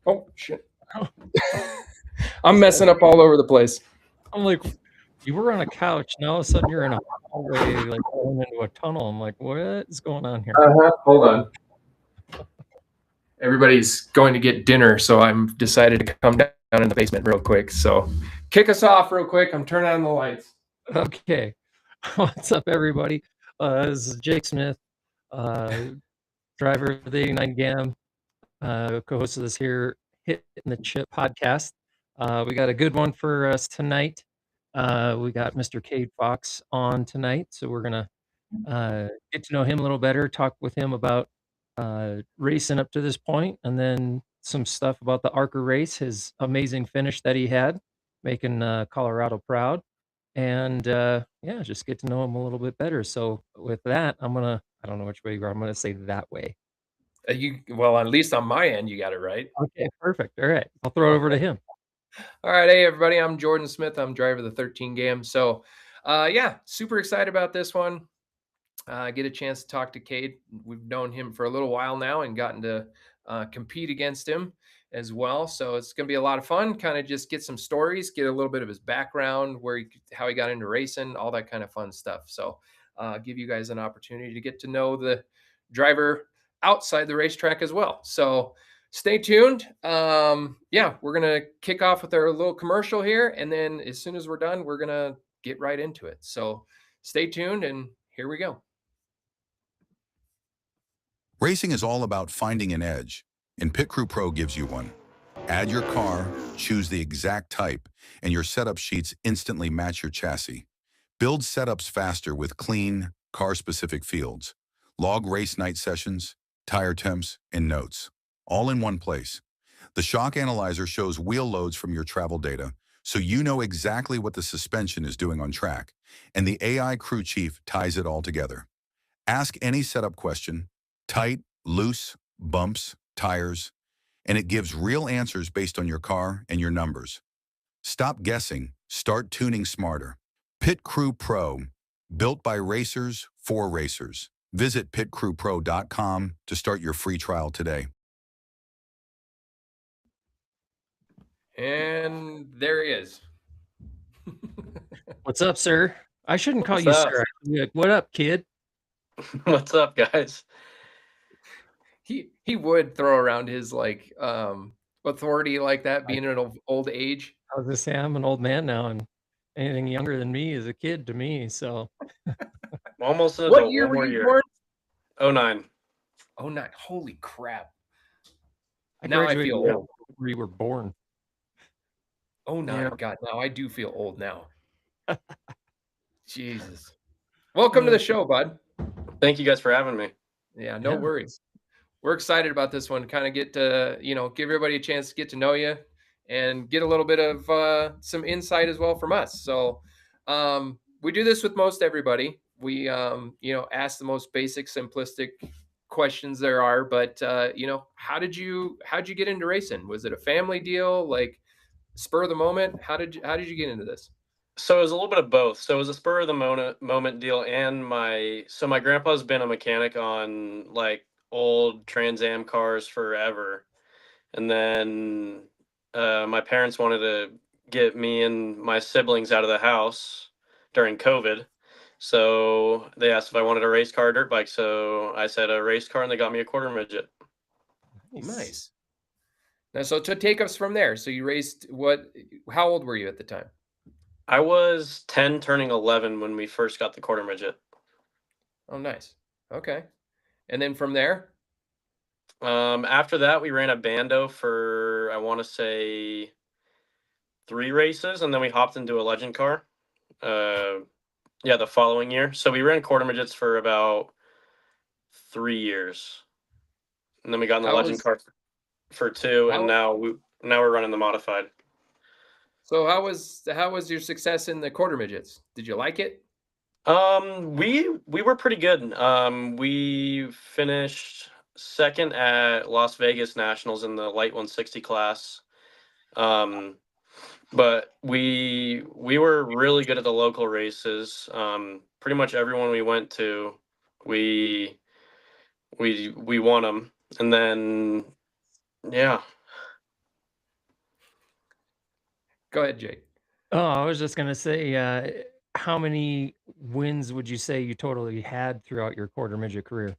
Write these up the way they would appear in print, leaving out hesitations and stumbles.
Oh, shit. I'm messing up all over the place. I'm like, you were on a couch. Now all of a sudden you're in a hallway, like going into a tunnel. I'm like, what is going on here? Hold on. Everybody's going to get dinner, so I'm decided to come down in the basement real quick. So kick us off real quick. I'm turning on the lights. Okay. What's up, everybody? This is Jake Smith, driver of the 89 GAM, co-host of this here Hittin the Chip podcast. We got a good one for us tonight. We got Mr. Cade Fox on tonight, so we're gonna get to know him a little better, talk with him about racing up to this point, and then some stuff about the ARCA race, his amazing finish that he had, making Colorado proud. And yeah, just get to know him a little bit better. So with that, I don't know which way you are. I'm gonna say that way. Well, at least on my end, you got it right. Okay, perfect. All right, I'll throw it over to him. All right, hey everybody, I'm Jordan Smith. I'm driver of the 13 GAM. So, yeah, super excited about this one. Get a chance to talk to Cade. We've known him for a little while now and gotten to compete against him as well. So it's going to be a lot of fun. Kind of just get some stories, get a little bit of his background, how he got into racing, all that kind of fun stuff. So give you guys an opportunity to get to know the driver outside the racetrack as well. So stay tuned. Yeah, we're going to kick off with our little commercial here. And then as soon as we're done, we're going to get right into it. So stay tuned and here we go. Racing is all about finding an edge, and Pit Crew Pro gives you one. Add your car, choose the exact type, and your setup sheets instantly match your chassis. Build setups faster with clean, car-specific fields. Log race night sessions, tire temps, and notes, all in one place. The shock analyzer shows wheel loads from your travel data, so you know exactly what the suspension is doing on track, and the AI crew chief ties it all together. Ask any setup question, tight, loose, bumps, tires, and it gives real answers based on your car and your numbers. Stop guessing, start tuning smarter. Pit Crew Pro, built by racers for racers. Visit pitcrewpro.com to start your free trial today. And there he is. What's up, sir? I shouldn't call What's you up? sir. I should be like, what up, kid? What's up, guys? He would throw around his like authority like that, being an old age. I was gonna say I'm an old man now, and anything younger than me is a kid to me. So Almost an What adult. year One were more you year. born? 09. Oh, not holy crap! I Now I graduated feel old. where you were born. Oh, no, Yeah. God! Now I do feel old now. Jesus! Welcome to the show, bud. Thank you guys for having me. Yeah, no Yeah. worries. We're excited about this one. Kind of get to give everybody a chance to get to know you and get a little bit of some insight as well from us. So we do this with most everybody. We ask the most basic, simplistic questions there are. But how'd you get into racing? Was it a family deal, like spur of the moment? How did you get into this? So it was a little bit of both. So it was a spur of the moment deal, and my grandpa's been a mechanic on like old Trans Am cars forever, and then my parents wanted to get me and my siblings out of the house during COVID. So they asked if I wanted a race car or dirt bike. So I said a race car, and they got me a quarter midget. Nice. Now, so to take us from there, so you raced what? How old were you at the time? I was 10 turning 11 when we first got the quarter midget. Oh, nice. Okay. And then from there? After that, we ran a Bando for, I want to say, 3 races, and then we hopped into a legend car. Yeah, the following year. So we ran quarter midgets for about 3 years. And then we got in the legend car for 2, and now we're running the modified. So how was your success in the quarter midgets? Did you like it? We were pretty good. We finished second at Las Vegas Nationals in the light 160 class. But we were really good at the local races. Pretty much everyone we went to, we won them. And then, yeah. Go ahead, Jake. Oh, I was just gonna say, how many wins would you say you totally had throughout your quarter midget career?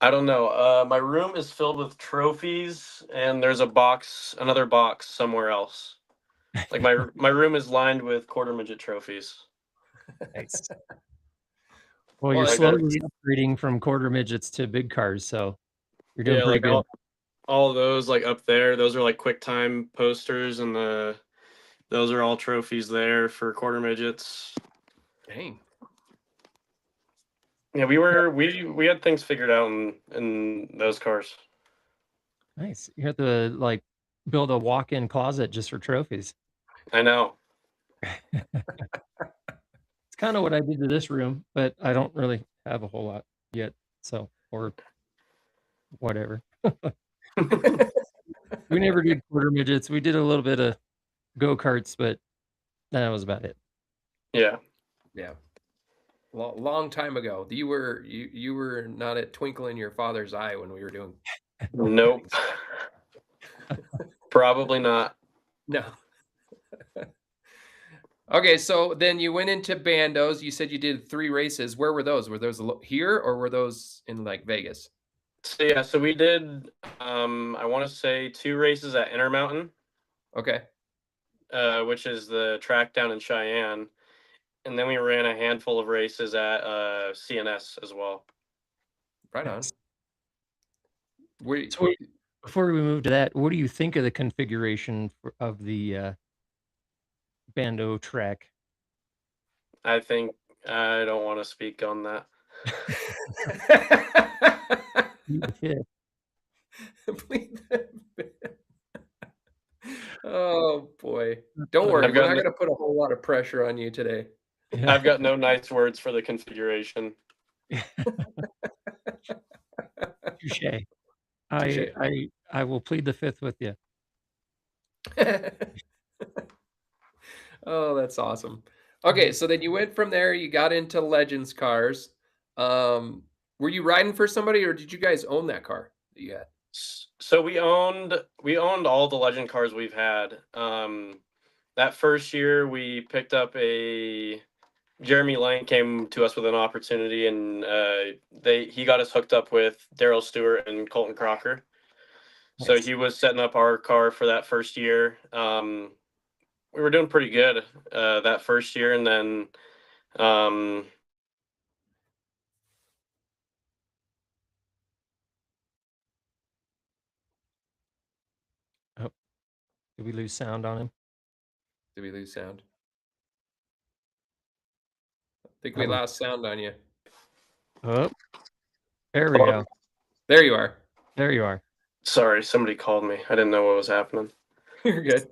I don't know. My room is filled with trophies, and there's another box somewhere else. Like my room is lined with quarter midget trophies. Nice. Well, you're Well, Like that. slowly upgrading from quarter midgets to big cars, so you're doing Yeah, pretty like good. all those like up there. Those are like quick time posters, and those are all trophies there for quarter midgets. dang. Yeah, we had things figured out in those cars. Nice. You have to like build a walk-in closet just for trophies. I know. It's kind of what I did to this room, but I don't really have a whole lot yet. So, or whatever. We never did quarter midgets. We did a little bit of go-karts, but that was about it. Yeah. Yeah. Long time ago. You were not a twinkle in your father's eye when we were doing. Nope. Probably not. No. Okay, so then you went into bandos. You said you did 3 races. Where were those? Were those here or were those in like Vegas? So yeah, so we did I want to say 2 races at Intermountain, Okay. which is the track down in Cheyenne, and then we ran a handful of races at CNS as well. Right on. Nice. We So before we move to that, what do you think of the configuration of the bando track? I think I don't want to speak on that. Yeah. Plead the fifth. Oh boy. Don't I've worry. I've We're got not no, going to put a whole lot of pressure on you today. Yeah. I've got no nice words for the configuration. Touche. Touche. I will plead the fifth with you. Oh, that's awesome. Okay, so then you went from there, you got into Legends cars. Were you riding for somebody or did you guys own that car that you had? So we owned all the legend cars we've had. That first year we picked up a Jeremy Lang came to us with an opportunity, and he got us hooked up with Daryl Stewart and Colton Crocker. So Nice. he was setting up our car for that first year. We were doing pretty good that first year, and then um, Oh, did we lose sound on him? Did we lose sound? I think we Uh-oh. lost sound on you. Oh, there we go. There you are. There you are. sorry, somebody called me. I didn't know what was happening. You're good.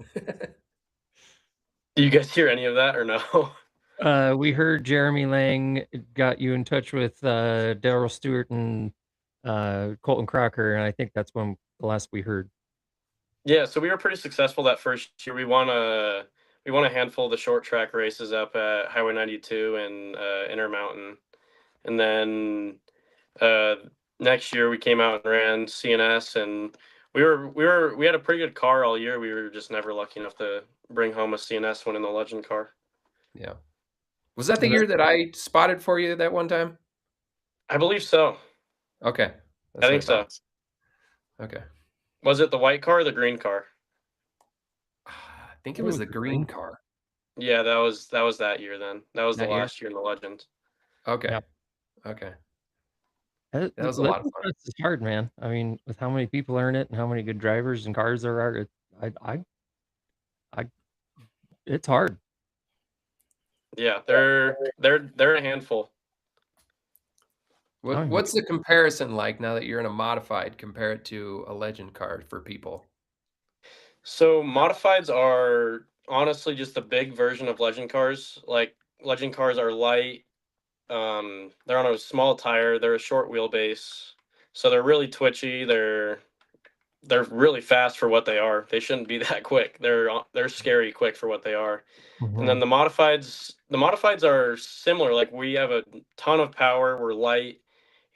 Do you guys hear any of that or no? We heard Jeremy Lang got you in touch with Daryl Stewart and Colton Crocker, and I think that's when the last we heard. Yeah, so we were pretty successful that first year. We won a handful of the short track races up at Highway 92 and Intermountain, and then uh, next year we came out and ran CNS, and we had a pretty good car all year. We were just never lucky enough to bring home a CNS one in the Legend car. Yeah. Was that the year that I spotted for you that one time? I believe so. Okay. I think so. Okay. Was it the white car or the green car? I think it was the green car. Yeah, that was that year then. That was the That year? last year in the Legend. Okay. Yep. Okay. That was a lot of Legend fun. Quest is hard, man. I mean, with how many people are in it and how many good drivers and cars there are, it's hard. Yeah, they're a handful. What's the comparison like now that you're in a modified? Compare it to a legend card for people. So modifieds are honestly just a big version of legend cars. Like legend cars are light. They're on a small tire. They're a short wheelbase, so they're really twitchy. They're really fast for what they are. They shouldn't be that quick. They're scary quick for what they are. And then the modifieds are similar. Like we have a ton of power. We're light,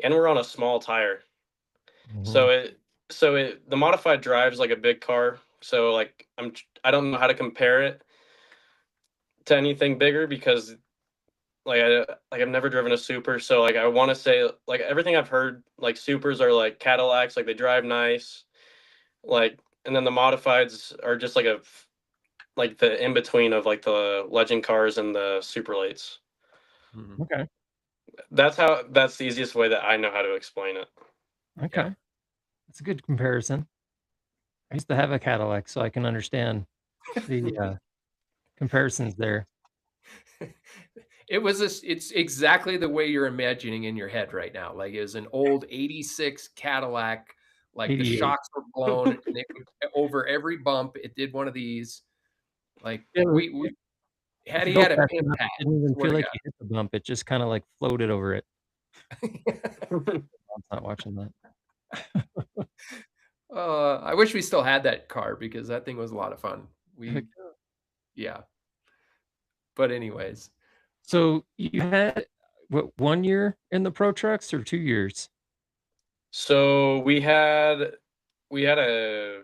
and we're on a small tire. So the modified drives like a big car. So like I don't know how to compare it to anything bigger because I've never driven a super, so like I want to say like everything I've heard like supers are like Cadillacs, like they drive nice, like and then the modifieds are just like the in between of like the legend cars and the super lates. Mhm. Okay. That's the easiest way that I know how to explain it. Okay. Yeah. That's a good comparison. I used to have a Cadillac, so I can understand the comparisons there. It's exactly the way you're imagining in your head right now. Like it was an old 86 Cadillac, like the 88. shocks were blown and it would over every bump. It did one of these. Like Yeah, we if had you he go had a fast pin enough, pad, it didn't even swear feel to like you hit the bump. It just kind of like floated over it. God. I'm not watching that. I wish we still had that car because that thing was a lot of fun. Heck We yeah. yeah. But anyways, So you had what 1 year in the pro trucks or 2 years? So we had I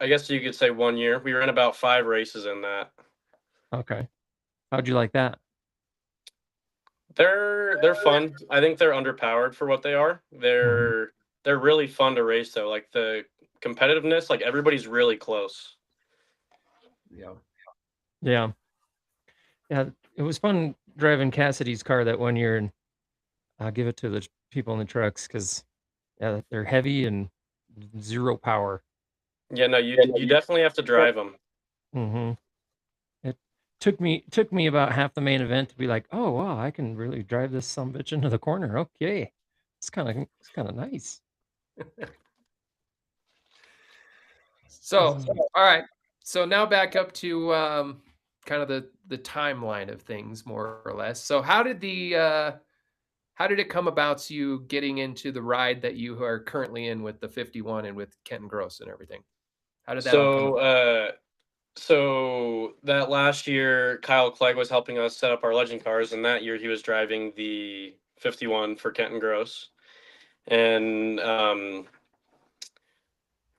guess you could say 1 year. We ran about 5 races in that. Okay. How'd you like that? They're fun. I think they're underpowered for what they are. Mhm. They're really fun to race though. Like the competitiveness, like everybody's really close. yeah. Yeah. Yeah. It was fun driving Cassidy's car that 1 year, and I'll give it to the people in the trucks because yeah, they're heavy and zero power. Yeah, no, you definitely have to drive them. Hmm. It took me about half the main event to be like, oh wow, I can really drive this sumbitch into the corner. Okay, it's kind of nice. So, all right. So now back up to kind of the timeline of things more or less. So how did it come about to you getting into the ride that you are currently in with the 51 and with Kenton Gross and everything? How did that all come So about? so that last year Kyle Clegg was helping us set up our legend cars, and that year he was driving the 51 for Kenton Gross. And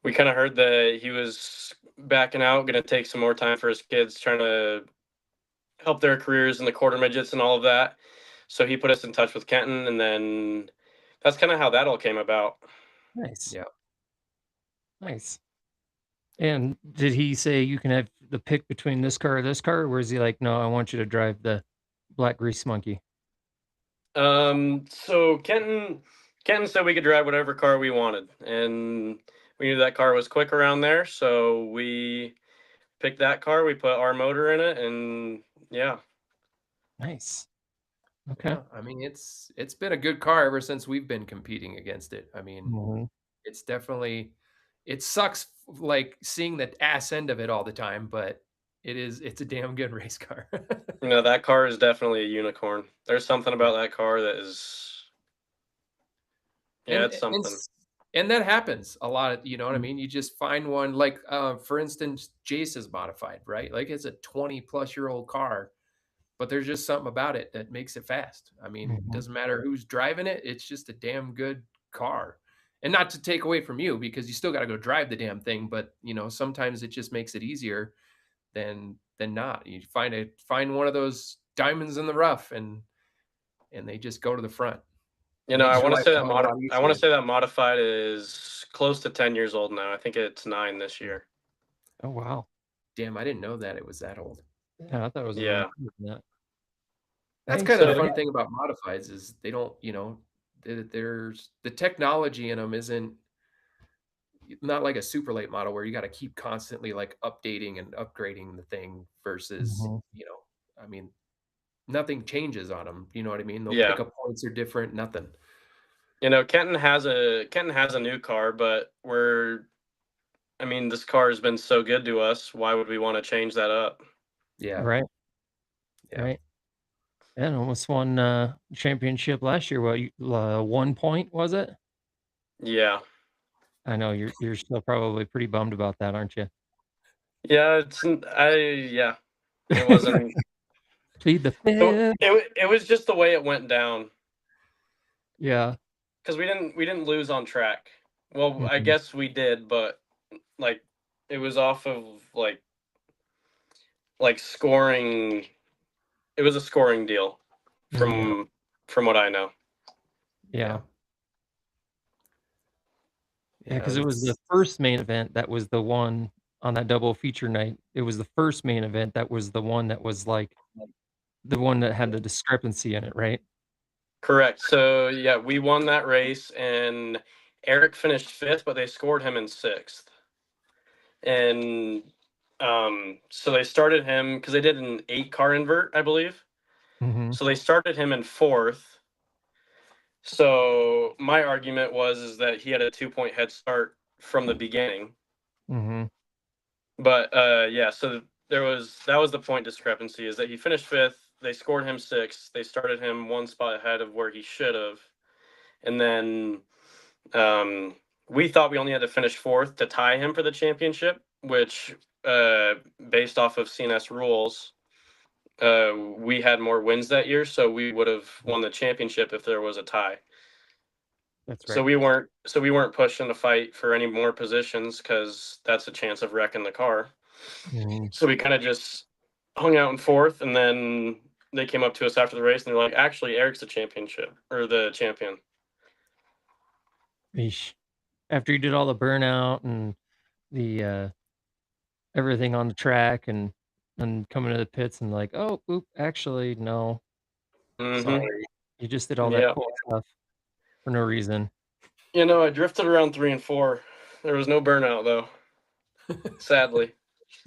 we kind of heard that he was backing out, going to take some more time for his kids, trying to help their careers in the quarter midgets and all of that. So he put us in touch with Kenton, and then that's kind of how that all came about. Nice, Yeah. nice. And did he say you can have the pick between this car or this car, or is he like, no, I want you to drive the black grease monkey? So Kenton said we could drive whatever car we wanted, and we knew that car was quick around there, so we picked that car. We put our motor in it, and yeah. Nice. Okay. Yeah. I mean, it's been a good car ever since we've been competing against it. I mean, Mhm. it's definitely it sucks like seeing the ass end of it all the time, but it's a damn good race car. That car is definitely a unicorn. There's something Yeah. about that car that is, yeah, And it's and something. s and that happens a lot of, you know what I Mm. mean? You just find one like, for instance, Jace is modified, right? Like, it's a 20-plus-year-old car, but there's just something about it that makes it fast. I mean, Mhm. doesn't matter who's driving it, it's just a damn good car. And not to take away from you because you still gotta go drive the damn thing, but, sometimes it just makes it easier than not. You find one of those diamonds in the rough and they just go to the front. I Makes your want to life say a hell of a lot I want to easier. say that modified is close to 10 years old now. I think it's 9 this year. Oh wow. Damn, I didn't know that it was that old. Yeah, I thought it was a little Yeah. more than that. That's Nice. kind of the So fun thing about modifieds is they don't, there's the technology in them isn't not like a super late model where you got to keep constantly like updating and upgrading the thing versus, Mhm. I mean, nothing changes on them. You know what I mean? They'll yeah, pickup points are different, nothing. Kenton has a new car, but this car has been so good to us. Why would we want to change that up? Yeah. Right. Yeah. Right. And almost won championship last year. What, 1 point was it? Yeah, I know you're still probably pretty bummed about that, aren't you? yeah, yeah, it wasn't. Plead the So fifth. it was just the way it went down Yeah. because we didn't lose on track. Well, I Mhm. guess we did, but like It was off of like scoring. It was a scoring deal from what I know. Yeah. Yeah, because it was the that's first main event that was the one on that double feature night. It was the first main event that was the one that was, like, the one that had the discrepancy in it, right? Correct. So yeah, we won that race, and Eric finished fifth, but they scored him in sixth. And so they started him because they did an 8-car invert, I believe. Mhm, So they started him in fourth. So my argument is that he had a 2-point head start from the beginning. mhm. But yeah, so that was the point discrepancy, is that he finished fifth. They scored him sixth. They started him one spot ahead of where he should have, and then um, we thought we only had to finish fourth to tie him for the championship, which based off of CNS rules, we had more wins that year, so we would have won the championship if there was a tie. That's So right. we weren't pushing to fight for any more positions because that's a chance of wrecking the car. Mhm. So we kind of just hung out in fourth, and then they came up to us after the race and they're like, "Actually, Eric's the championship or the champion." Yeesh. After you did all the burnout and the, everything on the track and coming to the pits and like, "Oh, oop, actually, no, Mm-hmm. sorry. You just did all that Yeah. cool stuff for no reason." I drifted around 3 and 4. There was no burnout though. Sadly,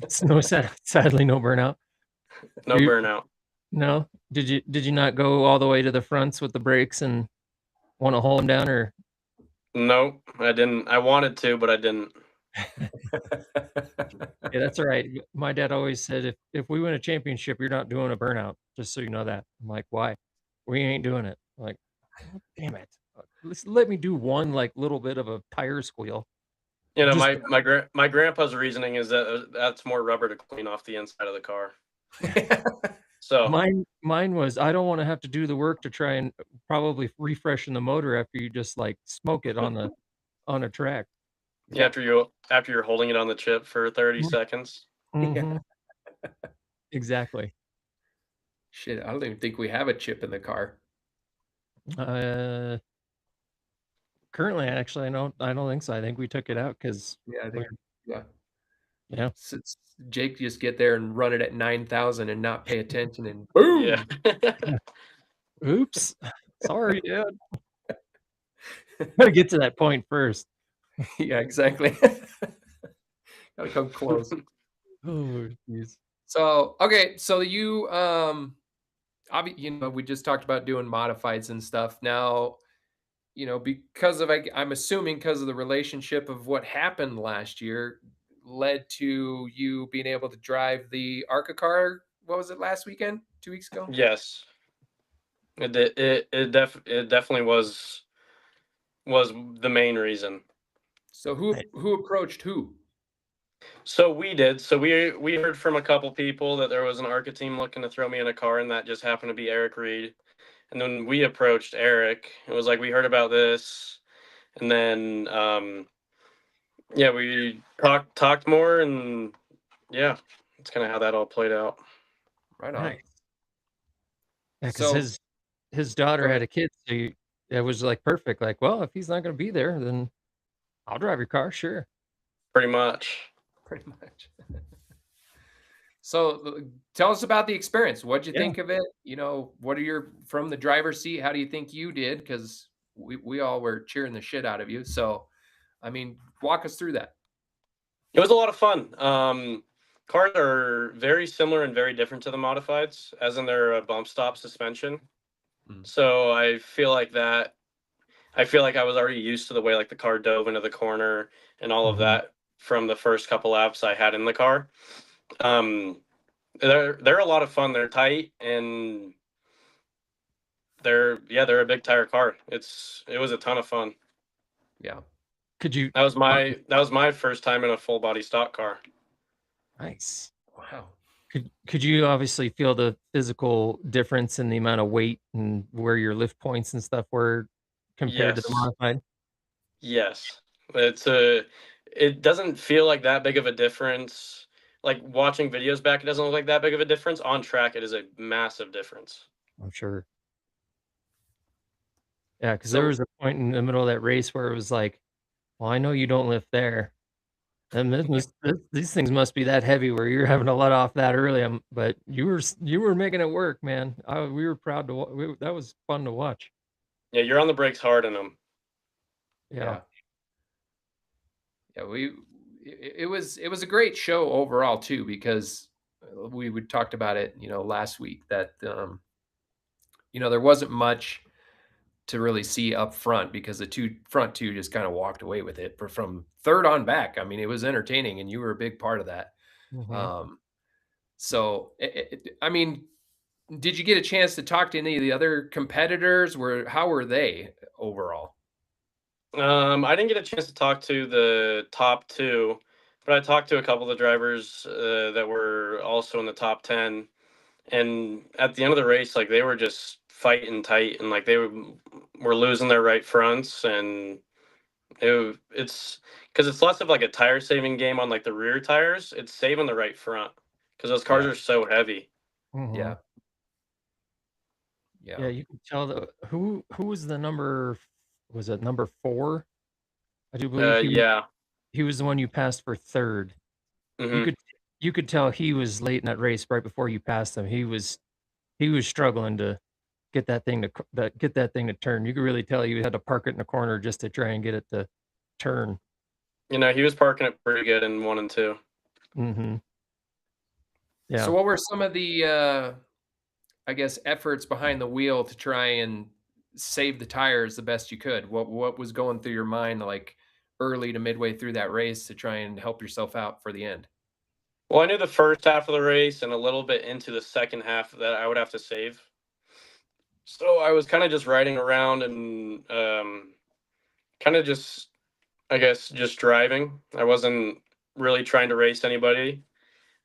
It's no sadly, no burnout. no You burnout. no? Did you not go all the way to the fronts with the brakes and wanna hold them down or Nope, I didn't. I wanted to, but I didn't. Yeah, that's alright. My dad always said, "If we win a championship, you're not doing a burnout, just so you know that." I'm like, "Why?" "We ain't doing it." I'm like, "Oh, damn it. Let me do one, like, little bit of a tire squeal." Just My grandpa's reasoning is that that's more rubber to clean off the inside of the car. So mine was, I don't wanna have to do the work to try and probably refreshen the motor after you just, like, smoke it on a track. yeah, Yeah. after you're holding it on the chip for 30 Mm, seconds. Yeah. mhm. Exactly. Shit, I don't even think we have a chip in the car. Uh, currently, actually, I don't think so. I think we took it out because Yeah, I we're think yeah. yeah. Since Jake just get there and run it at 9,000 and not pay attention and Yeah. boom. Yeah. Oops. Sorry, Dad. Gotta get to that point first. Yeah, exactly. Gotta come close. Oh, jeez. So, okay, so you, we just talked about doing modifieds and stuff. Now, because of I'm assuming because of the relationship of what happened last year led to you being able to drive the ARCA car. What was it last weekend? 2 weeks ago? Yes. It definitely was the main reason. So Nice. who approached who? So we did. So we heard from a couple people that there was an ARCA team looking to throw me in a car, and that just happened to be Eric Reed. And then we approached Eric. It was like, we heard about this, and then yeah, we talked more, and yeah, that's kind of how that all played out. Right on. Nice. Yeah, because So his go daughter had ahead. a kid, so it was, like, perfect. Like, well, if he's not gonna be there, then I'll drive your car, sure. Pretty much. Pretty much. So tell us about the experience. What'd you Yeah. think of it? What are your from the driver's seat? How do you think you did? Because we all were cheering the shit out of you. So, I mean, walk us through that. It was a lot of fun. Cars are very similar and very different to the modifieds, as in their bump stop suspension. Mm. So I feel like I was already used to the way like the car dove into the corner and all of Mhm. that from the first couple laps I had in the car. Um, they're a lot of fun. They're tight, and they're a big tire car. It was a ton of fun. Yeah. Could you That was my first time in a full body stock car. Nice. Wow. Could you obviously feel the physical difference in the amount of weight and where your lift points and stuff were compared to the Yes. modified? Yes. It's a it doesn't feel like that big of a difference. Like watching videos back, it doesn't look like that big of a difference. On track, it is a massive difference. I'm sure. Yeah, because there So was a point in the middle of that race where it was like, "Well, I know you don't lift there, and these things must be that heavy where you're having to let off that early." But you were making it work, man. We were proud to that was fun to watch. Yeah, you're on the brakes hard in them. Yeah. yeah, yeah, it was a great show overall too because we talked about it, last week that there wasn't much to really see up front because the front two just kind of walked away with it. But from third on back, I mean, it was entertaining, and you were a big part of that. Mhm. Um, so, I mean, did you get a chance to talk to any of the other competitors? How were they overall? I didn't get a chance to talk to the top two, but I talked to a couple of the drivers that were also in the top 10. And at the end of the race, like they were just fighting tight, and like were losing their right fronts, and it's because it's less of like a tire saving game on like the rear tires. It's saving the right front because those cars Yeah, are so heavy. Mhm. yeah, yeah. Yeah, you could tell who was the number was it number 4? I do believe Yeah. he was the one you passed for 3rd. You Hmm. could you could tell he was late in that race right before you passed him. He was struggling to get that thing to turn. You could really tell you had to park it in the corner just to try and get it to turn. He was parking it pretty good in 1 and 2. Mhm. So, Yeah. what were some of the, I guess, efforts behind the wheel to try and save the tires the best you could? What was going through your mind, like early to midway through that race, to try and help yourself out for the end? Well, I knew the first half of the race and a little bit into the second half that I would have to save. So I was kind of just riding around and kind of just, I guess, just driving. I wasn't really trying to race anybody.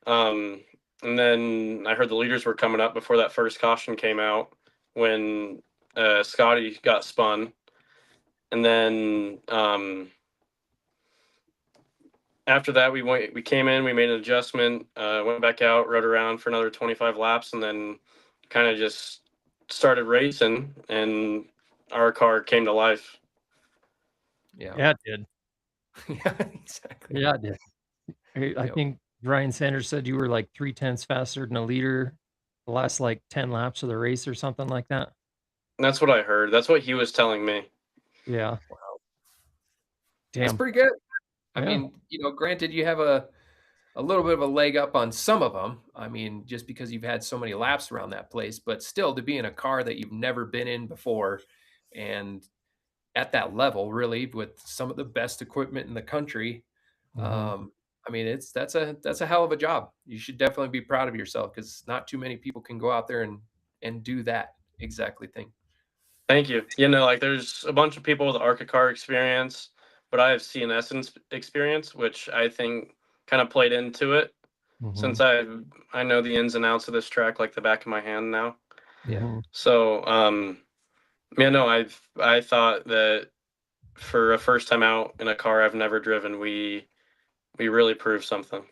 Um, and then I heard the leaders were coming up before that first caution came out when Scotty got spun. And then after that, we came in, we made an adjustment, went back out, rode around for another 25 laps, and then kind of just started racing, and our car came to life. Yeah. Yeah, it did. Yeah, exactly. Yeah, it did. I Yep. think Ryan Sanders said you were like 3/10 faster than a leader the last, like, 10 laps of the race or something like that. And that's what I heard. That's what he was telling me. Yeah. That's Damn. pretty good. I Yeah. mean, granted you have a little bit of a leg up on some of them. I mean, just because you've had so many laps around that place, but still to be in a car that you've never been in before and at that level, really, with some of the best equipment in the country, Mhm. um, I mean, that's a hell of a job. You should definitely be proud of yourself because not too many people can go out there and do that exactly thing. Thank you. Like there's a bunch of people with ARCA car experience, but I have CNS experience, which I think kind of played into it since Mhm. I know the ins and outs of this track like the back of my hand now. Yeah, Mhm. So, yeah, no, I thought that for a first time out in a car I've never driven, we really proved something.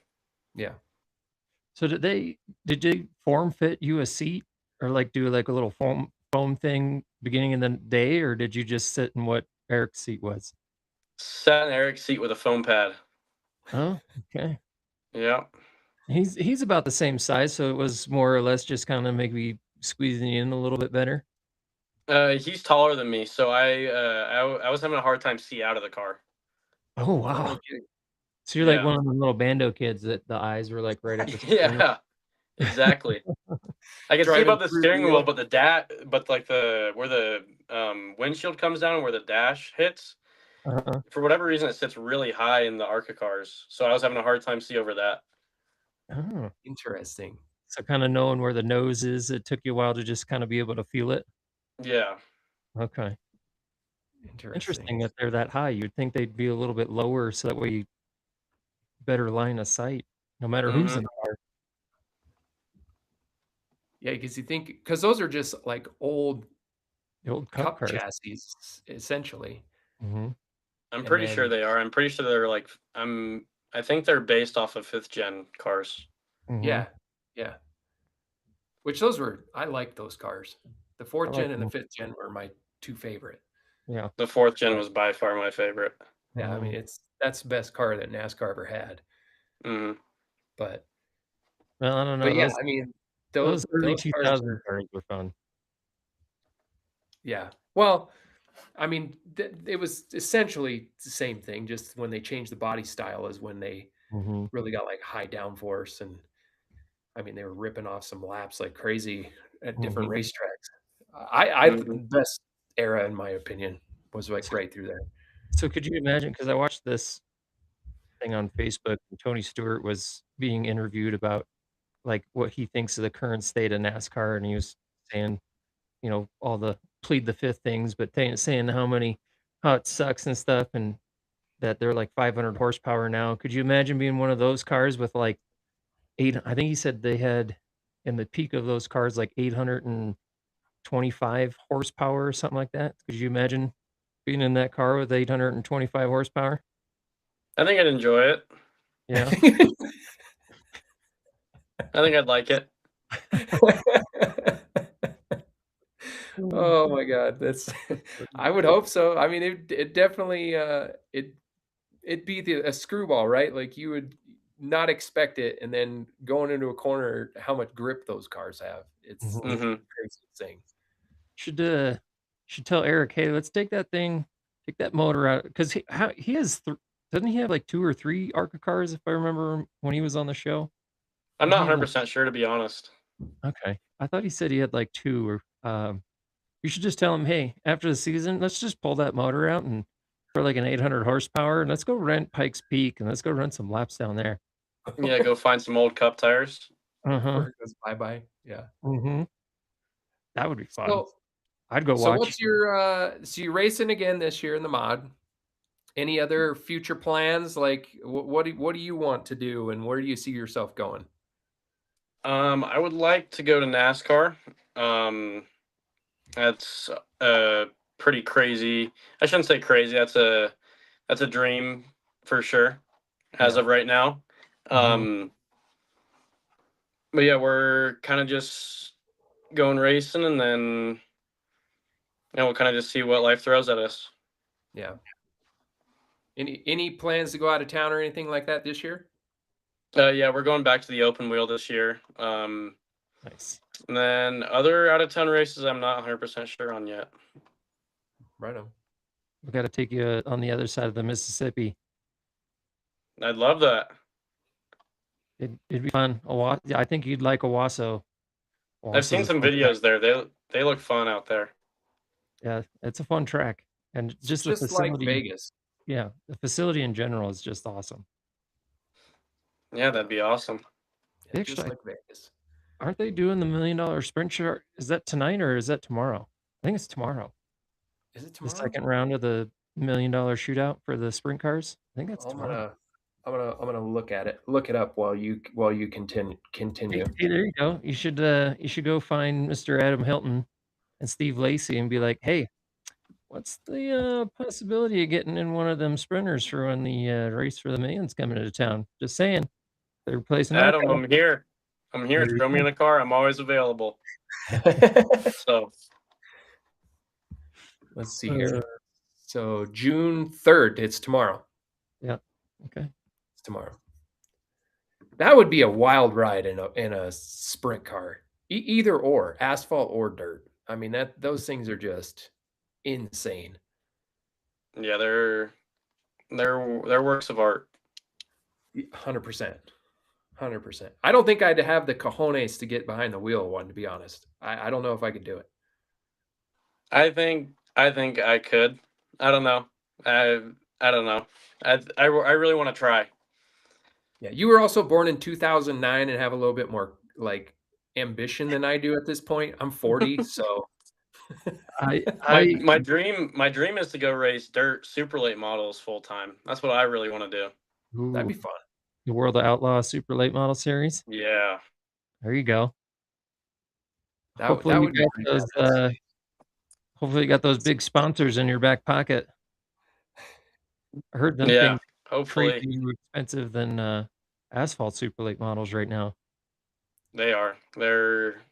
yeah. So did they form fit you a seat or, like, do, like, a little foam thing beginning in the day, or did you just sit in what Eric's seat was? Sat in Eric's seat with a foam pad. Oh, okay. Yeah. He's about the same size, so it was more or less just kinda maybe squeezing you in a little bit better? He's taller than me, so I was having a hard time see out of the car. Oh, Oh, no wow. kidding. So you're like Yeah. one of the little bando kids that the eyes were, like, right at the corner? Yeah, exactly. I can see Driving above the through steering wheel, Rio. but like the where the windshield comes down and where the dash hits, Uh-huh. for whatever reason, it sits really high in the ARCA cars. So I was having a hard time see over that. Oh. Interesting. So kinda knowing where the nose is, it took you a while to just kinda be able to feel it? Yeah. Okay. Interesting. Interesting that they're that high. You'd think they'd be a little bit lower so that way you better line of sight no matter who's Hmm. in the car. Yeah, because you think because those are just like old The old cup cup cars. chassis, essentially. Mhm. I'm And pretty sure then they are. I'm pretty sure they're like I think they're based off of 5th gen cars. yeah, yeah. Which those were I like those cars. The I 4th like gen and the them. 5th gen were my 2 favorite. Yeah. The 4th gen But was by far my favorite. yeah, I mean that's the best car that NASCAR ever had. Mhm. But Well, I don't know. yeah, I mean Those early those cars 2000 are cars were fun. yeah. Well, I mean it was essentially the same thing, just when they changed the body style is when they Mhm. really got like high downforce, and I mean they were ripping off some laps like crazy at different Mhm. racetracks. I Mhm. best era in my opinion was like So right through there. so could you imagine? Because I watched this thing on Facebook, and Tony Stewart was being interviewed about, like, what he thinks of the current state of NASCAR, and he was saying, all the plead the 5th things, but saying how it sucks and stuff, and that they're like 500 horsepower now. Could you imagine being one of those cars with, like, 8 I think he said they had in the peak of those cars, like, 825 horsepower or something like that? Could you imagine being in that car with 825 horsepower? I think I'd enjoy it. Yeah. I think I'd like it. Mm. Oh my god, that's I would hope so. I mean, it definitely, it'd be a screwball, right? Like, you would not expect it, and then going into a corner, how much grip those cars have. It's Mhm. the Mhm. craziest thing. Should, should tell Eric, "Hey, let's take that motor out," 'cause he has doesn't he have, like, 2 or 3 ARCA cars, if I remember when he was on the show? I'm Didn't not he have, like, 100% sure, to be honest. okay. I thought he said he had, like, 2 or, you should just tell him, "Hey, after the season, let's just pull that motor out and for, like, an 800 horsepower, and let's go rent Pikes Peak, and let's go run some laps down there." Yeah, go find some old cup tires. Uh-huh. Before it goes bye-bye, yeah. Mhm. That would be fun. So I'd go so watch. what's your, so you're racing again this year in the mod. Any other future plans? Like, what do you want to do, and where do you see yourself going? I would like to go to NASCAR. Um, that's pretty crazy. I shouldn't say crazy. That's a dream for sure as Yeah. of right now. Mhm. Um, but yeah, we're kind of just going racing, and then we'll kind of just see what life throws at us. Yeah. Any plans to go out of town or anything like that this year? Yeah, we're going back to the open wheel this year. Nice. And then other out of town races, I'm not 100% sure on yet. Right on. We gotta take you on the other side of the Mississippi. I'd love that. It'd be fun. Yeah, I think you'd like Owasso. I've Owasso's seen a some fun track. videos there. They look fun out there. Yeah, it's a fun track, and It's just the just like facility. Vegas. Yeah, the facility in general is just awesome. Yeah, that'd be awesome. Yeah, just Actually, like Vegas. aren't they doing the $1,000,000 sprint chart? Is that tonight or is that tomorrow? I think it's tomorrow. Is it The tomorrow? second round of the $1,000,000 shootout for the sprint cars. I think that's I'm tomorrow. gonna I'm gonna look it up while you continue. Hey, there you go. You should go find Mr. Adam Hilton and Steve Lacy and be like, "Hey, what's the possibility of getting in one of them sprinters for when the race for the millions coming into town? Just saying, they're replacing our Adam, car." I'm here. I'm here. There you Throw me go. in a car. I'm always available. So Let's see Uh, here. So June 3rd, it's tomorrow. yeah. Okay. It's tomorrow. That would be a wild ride in a sprint car. Either or, asphalt or dirt. I mean those things are just insane. yeah, they're works of art. 100%. 100%. I don't think I'd have the cojones to get behind the wheel of one, to be honest. I don't know if I could do it. I think I could. I don't know. I don't know. I really want to try. Yeah, you were also born in 2009 and have a little bit more like ambition than I do at this point. I'm 40, so I My I my dream is to go race dirt super late models full time. That's what I really want to do. that'd Ooh, be fun. the World of Outlaw Super Late Model Series. Yeah. There you go. That Hopefully that you would be got pretty those. badass. Hopefully you got those big sponsors in your back pocket. I heard them Yeah, things hopefully crazy expensive than, asphalt super late models right now. they are. They're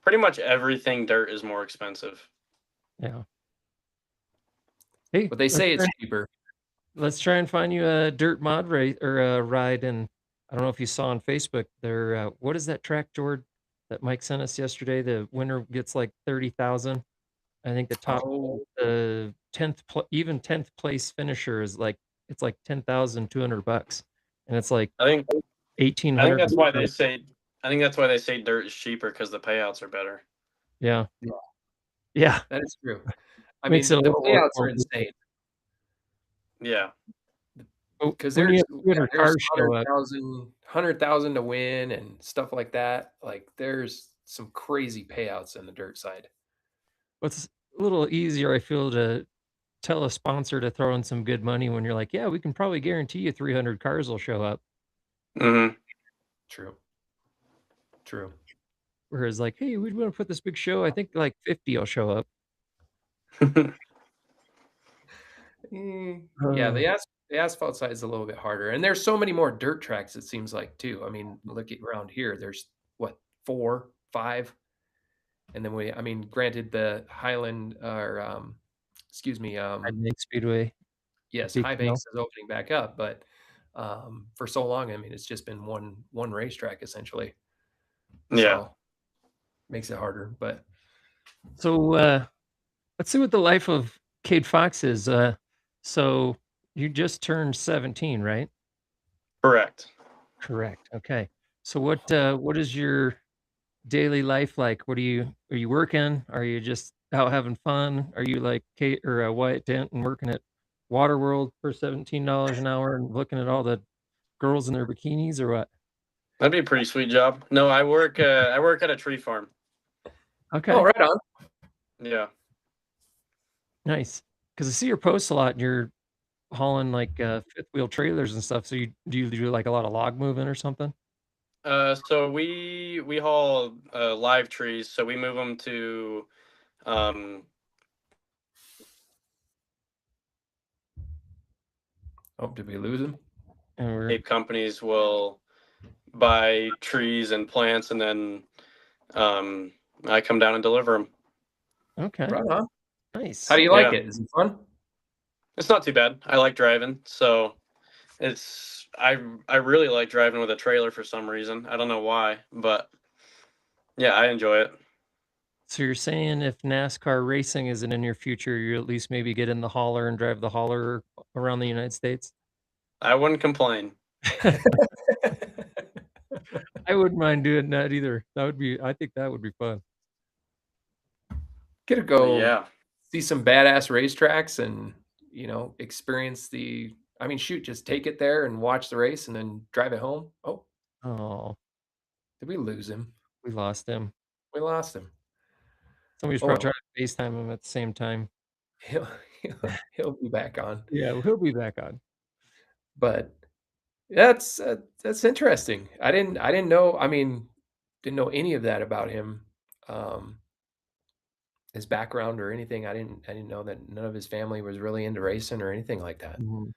pretty much everything dirt is more expensive. Yeah. Hey, But they say it's cheaper. let's try and find you a dirt mod race or a ride, and I don't know if you saw on Facebook, there, what is that track, Jord, that Mike sent us yesterday? The winner gets, like, 30,000. I think the top Oh, the 10th pl even 10th place finisher is, like it's like $10,200, and it's, like, I think I think 1,800. that's why they say I think that's why they say dirt is cheaper because the payouts are better. Yeah. yeah, Yeah. that is true. I Makes it mean, a the little more payouts are more insane Yeah. but because when you there's have 200 there's cars show up, 100,000 to win and stuff like that. Like, there's some crazy payouts in the dirt side. it's a little easier, I feel, to tell a sponsor to throw in some good money when you're like, "Yeah, we can probably guarantee you 300 cars will show up." Mhm. True, true. Whereas like, "Hey, we wanna put this big show, I think like 50 will show up." Yeah, Uh, the asphalt side is a little bit harder, and there's so many more dirt tracks, it seems like, too. I mean, look at around here, there's what, 4, 5, and then I mean, granted, the Highland or, excuse me, I make Speedway, yes, Beacon High Hill. Banks is opening back up, but, for so long, I mean, it's just been one racetrack essentially, Yeah. so makes it harder, but So, let's see what the life of Cade Fox is. So you just turned 17, right? Correct. Correct. Okay. So what is your daily life like? Are you working? Are you just out having fun? Are you like Kate or Wyatt Dent and working at Waterworld for $17 an hour and looking at all the girls in their bikinis or what? That'd be a pretty sweet job. No, I work at a tree farm. oh, Okay. right on. Yeah. Nice. Because I see your posts a lot and you're hauling like fifth wheel trailers and stuff. So you do like a lot of log moving or something? So we haul live trees, so we move them to um Oh, did we lose him? And we're companies will buy trees and plants, and then um I come down and deliver them. okay. Right on. How Nice. do you like Yeah. it? Is it fun? It's not too bad. I like driving, so it's I really like driving with a trailer for some reason. I don't know why, but yeah, I enjoy it. So you're saying if NASCAR racing isn't in your future, you at least maybe get in the hauler and drive the hauler around the United States? I wouldn't complain. I wouldn't mind doing that either. I think that would be fun. Get to But go yeah. see some badass racetracks and, experience I mean, shoot, just take it there and watch the race and then drive it home. Oh, Oh, did we lose him? we lost him. We lost him. Somebody's Oh, probably well. trying to FaceTime him at the same time. He'll he'll be back on. Yeah, well, he'll be back on. But that's interesting. I didn't know, I mean, didn't know any of that about him, um, his background or anything. I didn't know that none of his family was really into racing or anything like that. Mhm.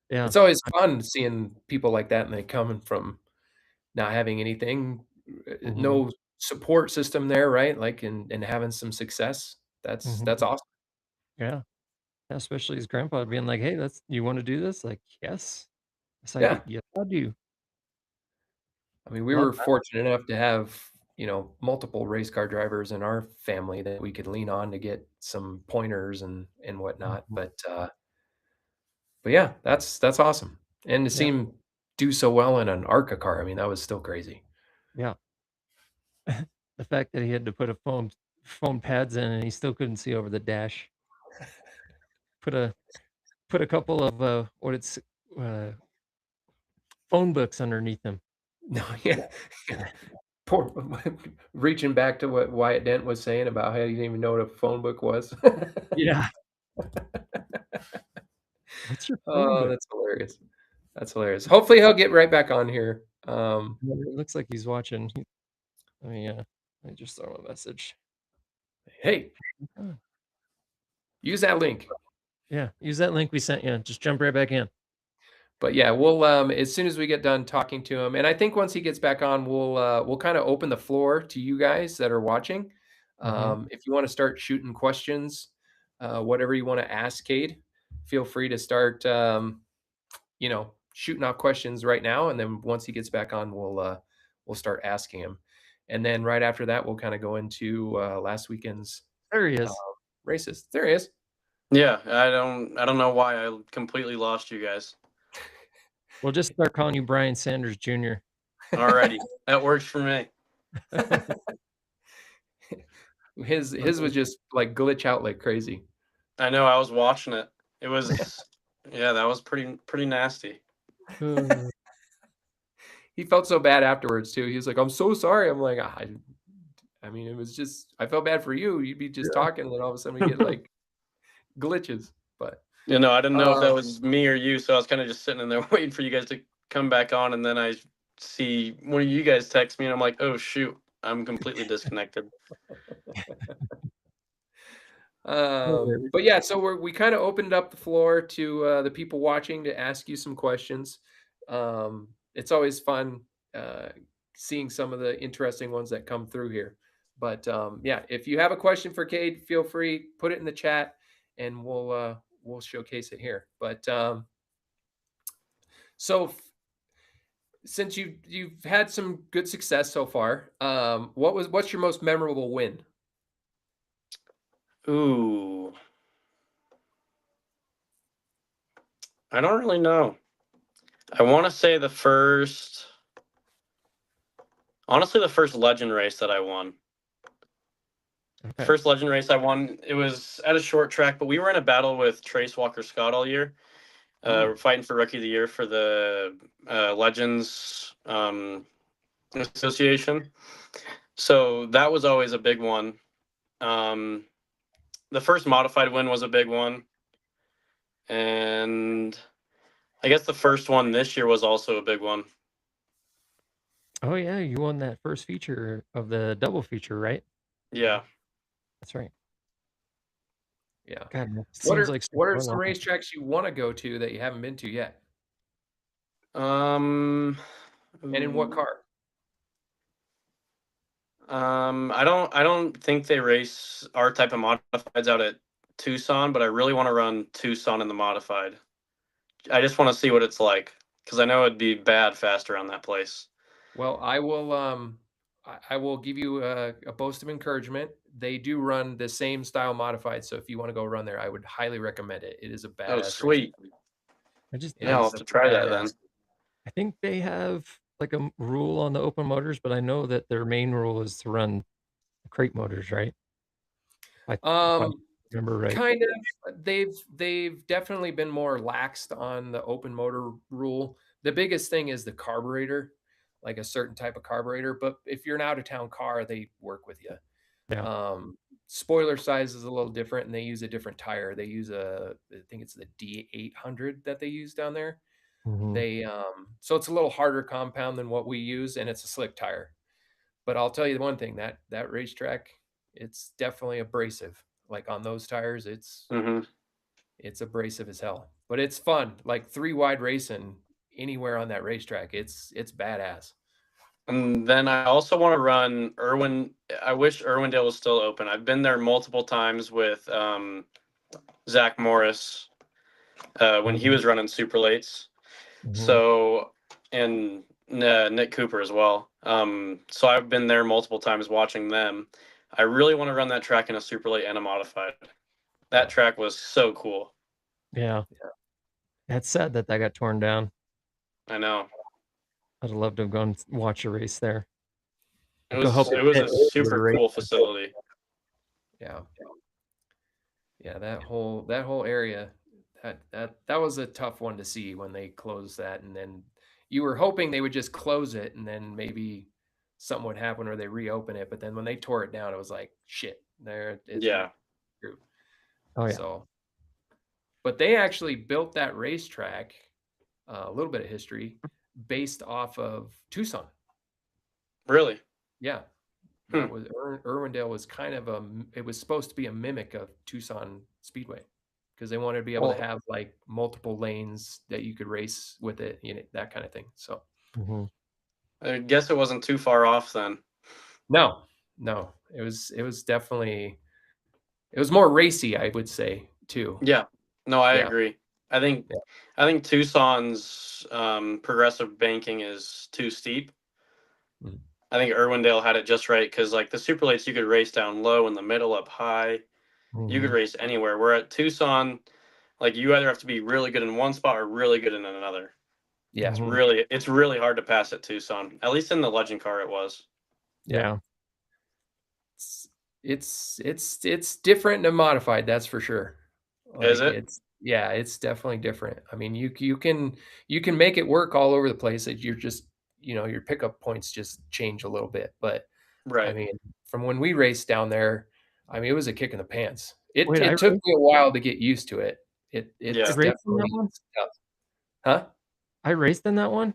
Yeah. It's always fun seeing people like that, and they coming from not having anything, Mhm. no support system there, right? Like, and having some success. That's Mhm. awesome. Yeah. Yeah, especially his grandpa being like, "Hey, that's you wanna do this?" Like, "Yes. Yes, I do. Yeah. Yes, I do." I mean, we Love were that. fortunate enough to have, multiple race car drivers in our family that we could lean on to get some pointers and whatnot. Mhm. But yeah, that's awesome. And to see Yeah. him do so well in an ARCA car, I mean, that was still crazy. Yeah. The fact that he had to put a phone pads in and he still couldn't see over the dash. Put a put a couple of, uh, phone books underneath him. No, yeah. Poor reaching back to what Wyatt Dent was saying about how he didn't even know what a phone book was. Yeah. "What's your phone Oh, book?" that's hilarious. That's hilarious. Hopefully, he'll get right back on here. It looks like he's watching. Let me just throw him a message. Hey, Huh. use that link. Yeah, use that link we sent you. Just jump right back in. But yeah, we'll as soon as we get done talking to him, and I think once he gets back on, we'll kind of open the floor to you guys that are watching. Mhm. If you want to start shooting questions, whatever you want to ask Cade, feel free to start shooting off questions right now, and then once he gets back on, we'll start asking him. And then right after that, we'll kind of go into last weekend's There he uh, is. races. There he is. Yeah, I don't know why I completely lost you guys. We'll just start calling you Brian Sanders Jr. Alrighty, that works for me. His was just like glitch out like crazy. I know, I was watching it. It was, yeah, that was pretty nasty. Uh, He felt so bad afterwards too. He was like, "I'm so sorry." I'm like, I mean, it was just I felt bad for you. You'd be just talking, and then all of a sudden we get like glitches. But You know, I didn't know if that um, was me or you, so I was kind of just sitting in there waiting for you guys to come back on, and then I see one of you guys text me, and I'm like, oh shoot, I'm completely disconnected. but yeah, so we kind of opened up the floor to the people watching to ask you some questions. It's always fun uh, seeing some of the interesting ones that come through here. But yeah, if you have a question for Cade, feel free put it in the chat, and we'll showcase it here. But so since you've had some good success so far, what's your most memorable win? Ooh, I don't really know. I want to say honestly, the first legend race that I won. okay. First legend race I won, it was at a short track, but we were in a battle with Trace Walker Scott all year. We're fighting for Rookie of the Year for the Legends Association. So that was always a big one. The first modified win was a big one. And I guess the first one this year was also a big one. Oh yeah, you won that first feature of the double feature, right? Yeah. That's right. Yeah. God, it What seems are like so what are some long. racetracks you wanna go to that you haven't been to yet? Um, And in what ooh, car? I don't think they race our type of modifieds out at Tucson, but I really want to run Tucson in the modified. I just want to see what it's like because I know it'd be bad fast around that place. Well, I will give you a boast of encouragement. They do run the same style modified, so if you wanna go run there, I would highly recommend it. It is a Oh, badass race. sweet. It Yeah, I'll is have to try that then. badass. I think they have like a rule on the open motors, but I know that their main rule is to run crate motors, right? If I Um, remember right. kind of. They've definitely been more laxed on the open motor rule. The biggest thing is the carburetor, like a certain type of carburetor, but if you're an out of town car, they work with you. Yeah. Spoiler size is a little different, and they use a different tire. They use I think it's the D800 that they use down there. Mhm. So it's a little harder compound than what we use, and it's a slick tire. But I'll tell you the one thing that racetrack, it's definitely abrasive. Like on those tires, Hmm. it's abrasive as hell. But it's fun. Like three wide racing anywhere on that racetrack. It's badass. And then I also want to run Irwin. I wish Irwindale was still open. I've been there multiple times with Zach Morris when he Mhm. was running super lates. Mhm. So, and Nick Cooper as well. So I've been there multiple times watching them. I really want to run that track in a super late and a modified. That Yeah. track was so cool. Yeah. Yeah. It's sad that got torn down. I know. I'd have loved to have gone watch a race there. It Go help was it it was pit a with a super race. cool facility. Yeah. Yeah, that whole area, that was a tough one to see when they closed that, and then you were hoping they would just close it, and then maybe something would happen or they reopen it. But then when they tore it down, it was like shit. It's Yeah. screwed. Oh yeah. So, but they actually built that racetrack, a little bit of history, based off of Tucson. Really. Yeah, Hmm. that was Irwindale was kind of it was supposed to be a mimic of Tucson Speedway. because they wanted to be able to Well, have like multiple lanes that you could race with it, that kind of thing. So Mhm. I guess it wasn't too far off then. no, no, it was definitely it was more racy, I would say too. Yeah. No, I Yeah. agree. I think Yeah. I think Tucson's progressive banking is too steep. Mhm. I think Irwindale had it just right because like the super lates you could race down low, in the middle, up high. You could Mhm. race anywhere. Where at Tucson, like you either have to be really good in one spot or really good in another. Yeah. Mhm. It's really hard to pass at Tucson. At least in the legend car it was. Yeah. Yeah. It's it's different and modified, that's for sure. Is Like it? it's definitely different. I mean, you can make it work all over the place. That you're just your pickup points just change a little bit. But I Right. mean, from when we raced down there, I mean, it was a kick in the pants. It Wait, I it took raced me a while to get used to it. I Yeah. It's raced in that definitely one? tough. Huh? I raced in that one?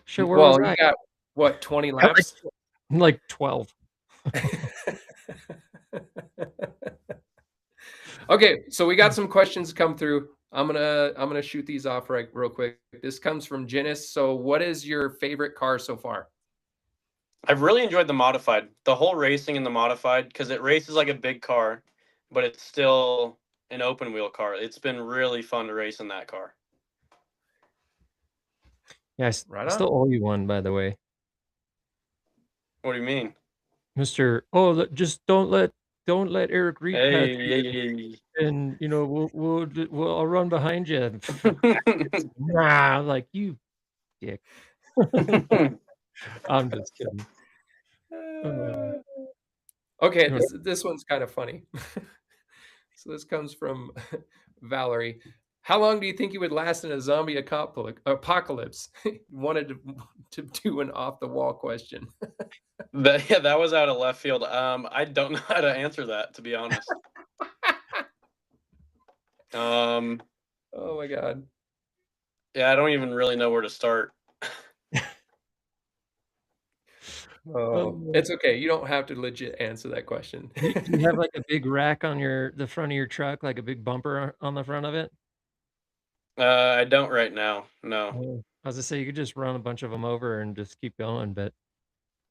Shit, where was Well, you I? got what, 20 At laps? like 12. Okay, so we got some questions come through. I'm gonna shoot these off right real quick. This comes from Janice. So, what is your favorite car so far? I've really enjoyed the modified. The whole racing in the modified because it races like a big car, but it's still an open wheel car. It's been really fun to race in that car. Yeah, Right I on. still owe you one, by the way. What do you mean? Mister, "Oh, just don't let Eric Reed pass you, Hey. and, I'll run behind you." Hey. Nah, like, "You dick." I'm just kidding. Uh, Uh, okay, you wanna this one's kind of funny. So this comes from Valerie. How long do you think you would last in a zombie apocalypse? Wanted to do an off the wall question. That was out of left field. I don't know how to answer that, to be honest. Um, Oh my god. yeah, I don't even really know where to start. Oh, Oh, it's okay. You don't have to legit answer that question. do you have, like, a big rack on the front of your truck, like a big bumper on the front of it? I don't right now. No. Oh, I was gonna say you could just run a bunch of them over and just keep going, but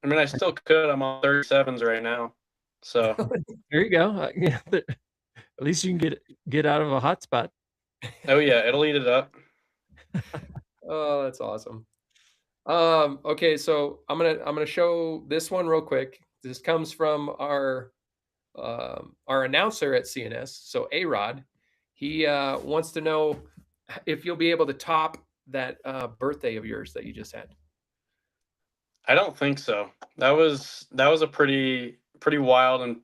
I mean, I still could. I'm on 37s right now. So, there you go. Yeah, at least you can get out of a hot spot. oh yeah, it'll eat it up. Oh, that's awesome. Okay, so I'm gonna show this one real quick. This comes from our announcer at CNS. So A-Rod, he wants to know if you'll be able to top that birthday of yours that you just had. I don't think so. That was a pretty wild, and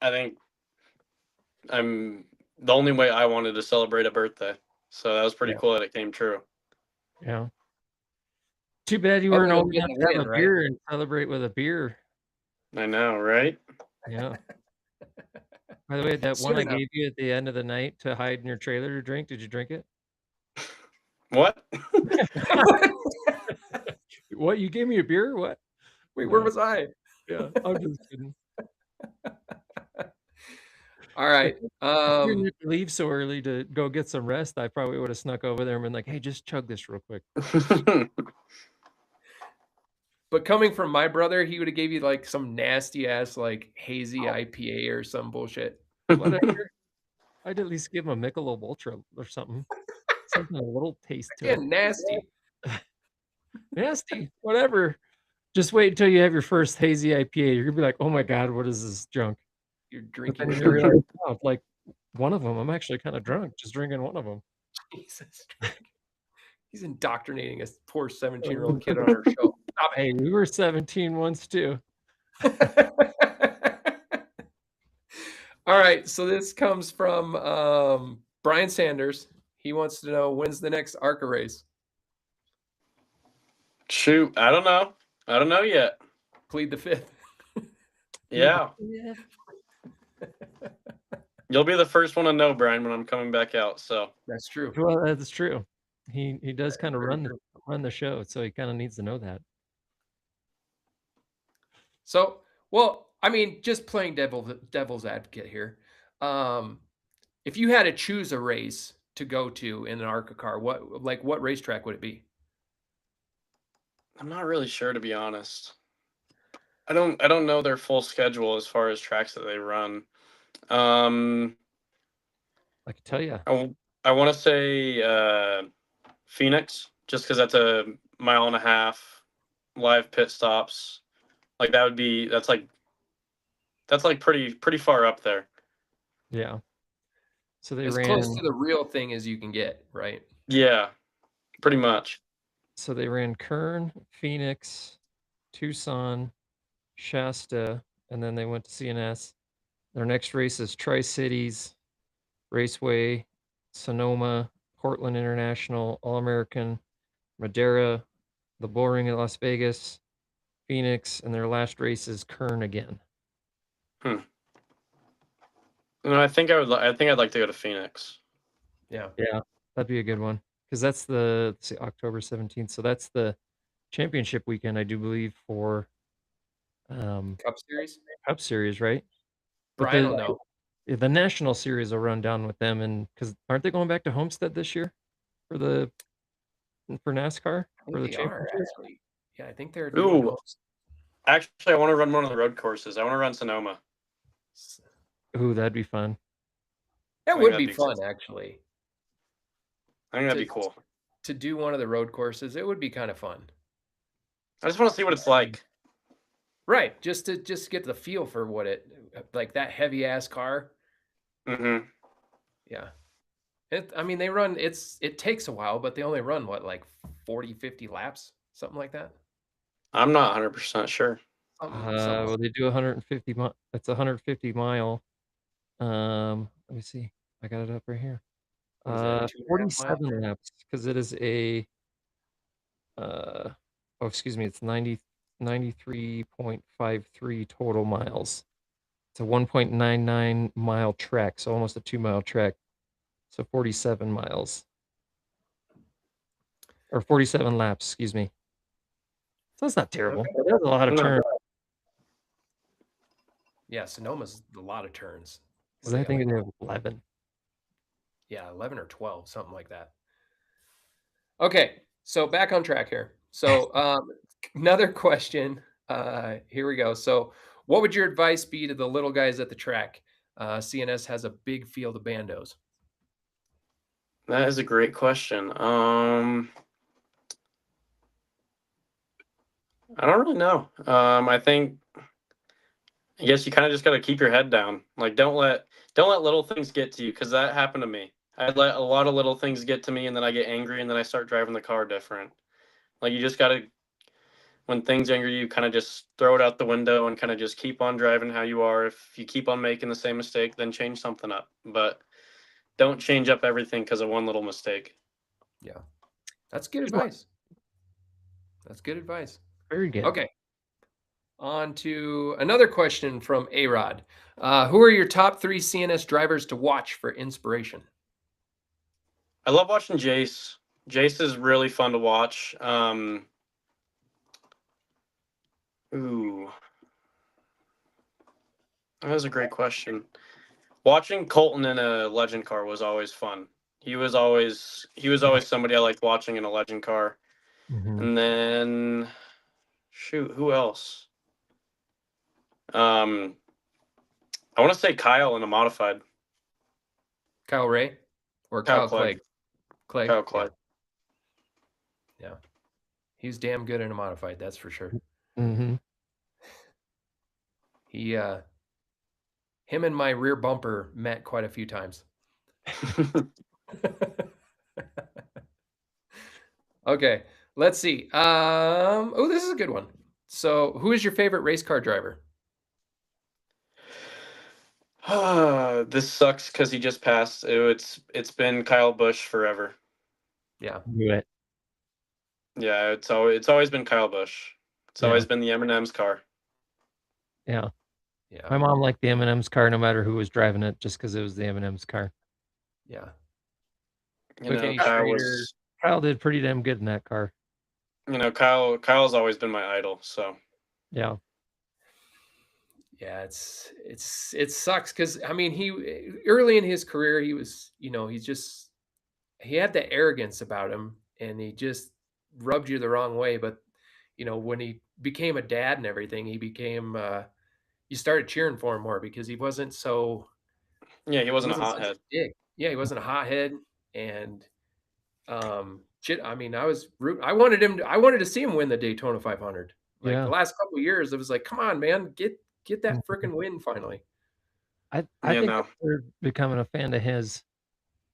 I think I'm the only way I wanted to celebrate a birthday. So that was pretty Yeah. cool that it came true. Yeah. Too bad you Other weren't than old enough getting to a have win, a right? beer and celebrate with a beer. I know, right? Yeah. By the way, that one Soon I enough. gave you at the end of the night to hide in your trailer to drink, did you drink it? What? What, you gave me a beer? What? Wait, where No. was I? Yeah, I'm just kidding. All right. If you didn't have to leave so early to go get some rest, I probably would've snuck over there and been like, "Hey, just chug this real quick." But coming from my brother, he would have gave you like some nasty ass like hazy IPA or some bullshit. Whatever. I'd at least give him a Michelob Ultra or something. Something a little taste to it. Again, nasty. Nasty, whatever. Just wait until you have your first hazy IPA. You're gonna be like, "Oh my god, what is this junk?" You're But then drinking you're gonna urine. realize, "Wow, like, one of them, I'm actually kinda drunk just drinking one of them." Jesus. He's indoctrinating a poor 17-year-old kid on our show. Stop Hey, we were 17 once too. it. All right, so this comes from Brian Sanders. He wants to know when's the next ARCA race. Shoot, I don't know. I don't know yet. Plead the fifth. Yeah. Yeah. You'll be the first one to know, Brian, when I'm coming back out. So, That's true. Well, that's true. He does That is kinda very true. run the show, so he kinda needs to know that. So, well, I mean, just playing devil's advocate here. Um, if you had to choose a race to go to in an ARCA car, what racetrack would it be? I'm not really sure, to be honest. I don't know their full schedule as far as tracks that they run. I can tell you. I want to say Phoenix, just because that's a 1.5 mile live pit stops. Like that's like pretty far up there. Yeah. So they As ran. close to the real thing as you can get, right? Yeah, pretty much. So they ran Kern, Phoenix, Tucson, Shasta, and then they went to CNS. Their next race is Tri-Cities, Raceway, Sonoma, Portland International, All-American, Madera, the Bull Ring at Las Vegas, Phoenix, and their last race is Kern again. No, I think I'd like to go to Phoenix. Yeah. Yeah, that'd be a good one because that's let's see, October 17th. So that's the championship weekend, I do believe, for Cup Series? Cup Series, right? But Brian will know. the National Series will run down with them, and because aren't they going back to Homestead this year for NASCAR I for think the they are, championship? actually. Yeah, I think they're doing Ooh, actually, I want to run one of the road courses. I want to run Sonoma. Ooh, that'd be fun. That would be fun, actually. I think that'd be cool. To do one of the road courses, it would be kind of fun. I just want to see what it's like. Right, just to get the feel for what like that heavy ass car. Mm-hmm. Yeah. I mean, it takes a while, but they only run what, like 40, 50 laps, something like that. I'm not 100% sure. Well, they do 150 that's 150 mile. Let me see. I got it up right here. 47 laps because it is a excuse me, it's 93.53 total miles. It's a 1.99 mile track, so almost a 2-mile track. So 47 miles. Or 47 laps, excuse me. So that's not terrible. Okay. That's a lot of turns. Yeah, Sonoma's a lot of turns. Because I think they have 11. Yeah, 11 or 12, something like that. Okay, so back on track here. So another question. Here we go. So what would your advice be to the little guys at the track? CNS has a big field of bandos. That is a great question. I don't really know. I guess you kind of just got to keep your head down. Like don't let little things get to you, because that happened to me. I let a lot of little things get to me, and then I get angry, and then I start driving the car different. Like you just got to, when things anger you, kind of just throw it out the window and kind of just keep on driving how you are. If you keep on making the same mistake, then change something up. But don't change up everything because of one little mistake. Yeah, that's good advice. That's good advice. Very good. Okay. On to another question from A-Rod. Who are your top 3 CNS drivers to watch for inspiration? I love watching Jace. Jace is really fun to watch. Ooh, that was a great question. Watching Colton in a legend car was always fun. He was always somebody I liked watching in a legend car. Mm-hmm. And then, shoot, who else? I want to say Kyle in a modified. Kyle Ray or Kyle Clegg? Clegg. Kyle Clegg. Yeah. He's damn good in a modified, that's for sure. Mm-hmm. Him and my rear bumper met quite a few times. Okay, let's see. Oh, this is a good one. So, who is your favorite race car driver? This sucks because he just passed. It's been Kyle Busch forever. Yeah. Yeah, Yeah, it's always been Kyle Busch. It's always been the M&M's car. Yeah. Yeah. My mom liked the M&M's car no matter who was driving it, just because it was the M&M's car. Yeah. Kyle did pretty damn good in that car. Kyle's always been my idol, so. Yeah. Yeah, it sucks because I mean he early in his career he was he had the arrogance about him and he just rubbed you the wrong way. But when he became a dad and everything, he became you started cheering for him more because Yeah, he he wasn't a wasn't such a hothead. dick. Yeah, he wasn't a hothead and shit. I mean, I wanted to see him win the Daytona 500. Like the Yeah. last couple years, it was like, come on, man, get that Mhm. freaking win finally. I Yeah, think I no. started becoming a fan of his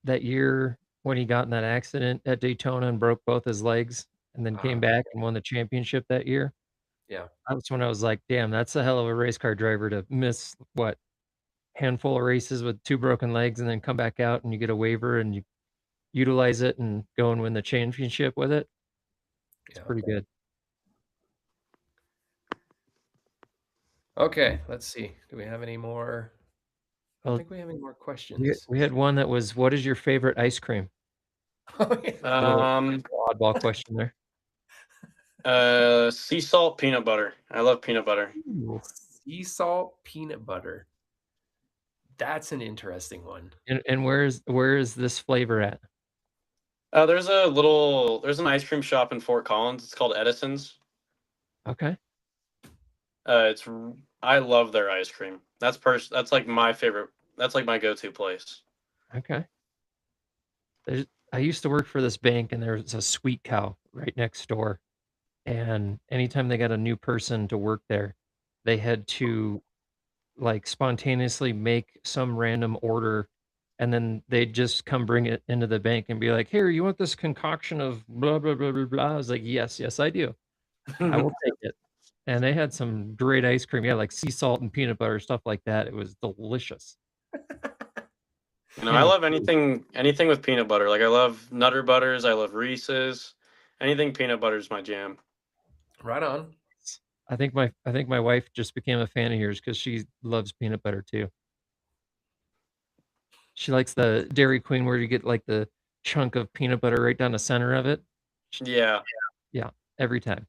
that year when he got in that accident at Daytona and broke both his legs and then came Ah, back and won the championship that year. yeah, That's when I was like, "Damn, that's a hell of a race car driver to miss, what, handful of races with 2 broken legs and then come back out and you get a waiver and you utilize it and go and win the championship with it." It's yeah. pretty good. Okay, let's see. Do we have any more? I don't Well, think we have any more we questions. we had one that was, "What is your favorite ice cream?" Oh, yeah. Little Um, oddball question there. sea salt peanut butter. I love peanut butter. Ooh. Sea salt peanut butter. That's an interesting one. And where is this flavor at? There's an ice cream shop in Fort Collins. It's called Edison's. Okay, I love their ice cream. That's like my favorite. That's like my go-to place. okay. There's I used to work for this bank, and there was a Sweet Cow right next door, and anytime they got a new person to work there, they had to, like, spontaneously make some random order, and then they'd just come bring it into the bank and be like, "Here, you want this concoction of blah, blah, blah, blah, blah?" I was like, "Yes, yes, I do. I will take it." And they had some great ice cream. Yeah, like sea salt and peanut butter, stuff like that. It was delicious. I Man, love anything with peanut butter. Like I love Nutter Butters. I love Reese's. Anything peanut butter is my jam. Right on. I think my wife just became a fan of yours because she loves peanut butter too. She likes the Dairy Queen where you get, like, the chunk of peanut butter right down the center of it. Sh Yeah. Yeah, every time.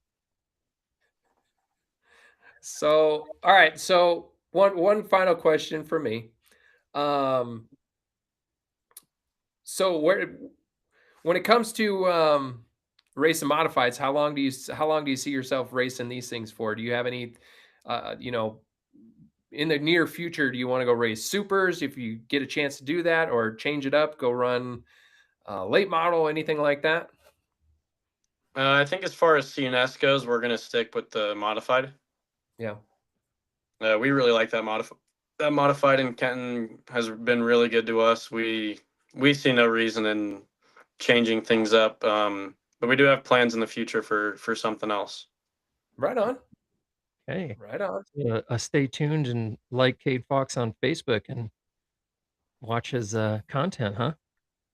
So, all right. So one final question for me. Um, so when it comes to racing modifieds, how long do you see yourself racing these things for? Do you have any, uh, you know, in the near future? Do you want to go race supers if you get a chance to do that, or change it up, go run late model, anything like that? I think as far as CNS goes, we're gonna stick with the modified. Yeah. We really like that modified, and Kenton has been really good to us. We see no reason in changing things up. But we do have plans in the future for something else. Right on. Hey, Right on. stay tuned and like Cade Fox on Facebook and watch his, content, huh?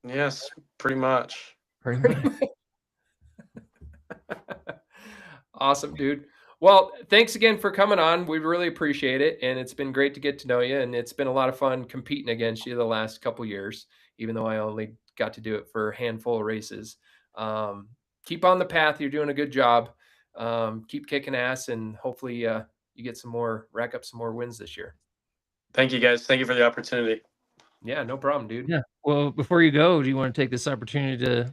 Yes, pretty much. Pretty Pretty much. much. Awesome, dude. Well, thanks again for coming on. We really appreciate it, and it's been great to get to know you. And it's been a lot of fun competing against you the last couple years, even though I only got to do it for a handful of races. Um, keep on the path. You're doing a good job. Keep kicking ass, and hopefully, you get rack up some more wins this year. Thank you guys. Thank you for the opportunity. Yeah, no problem, dude. Yeah. Well, before you go, do you wanna take this opportunity to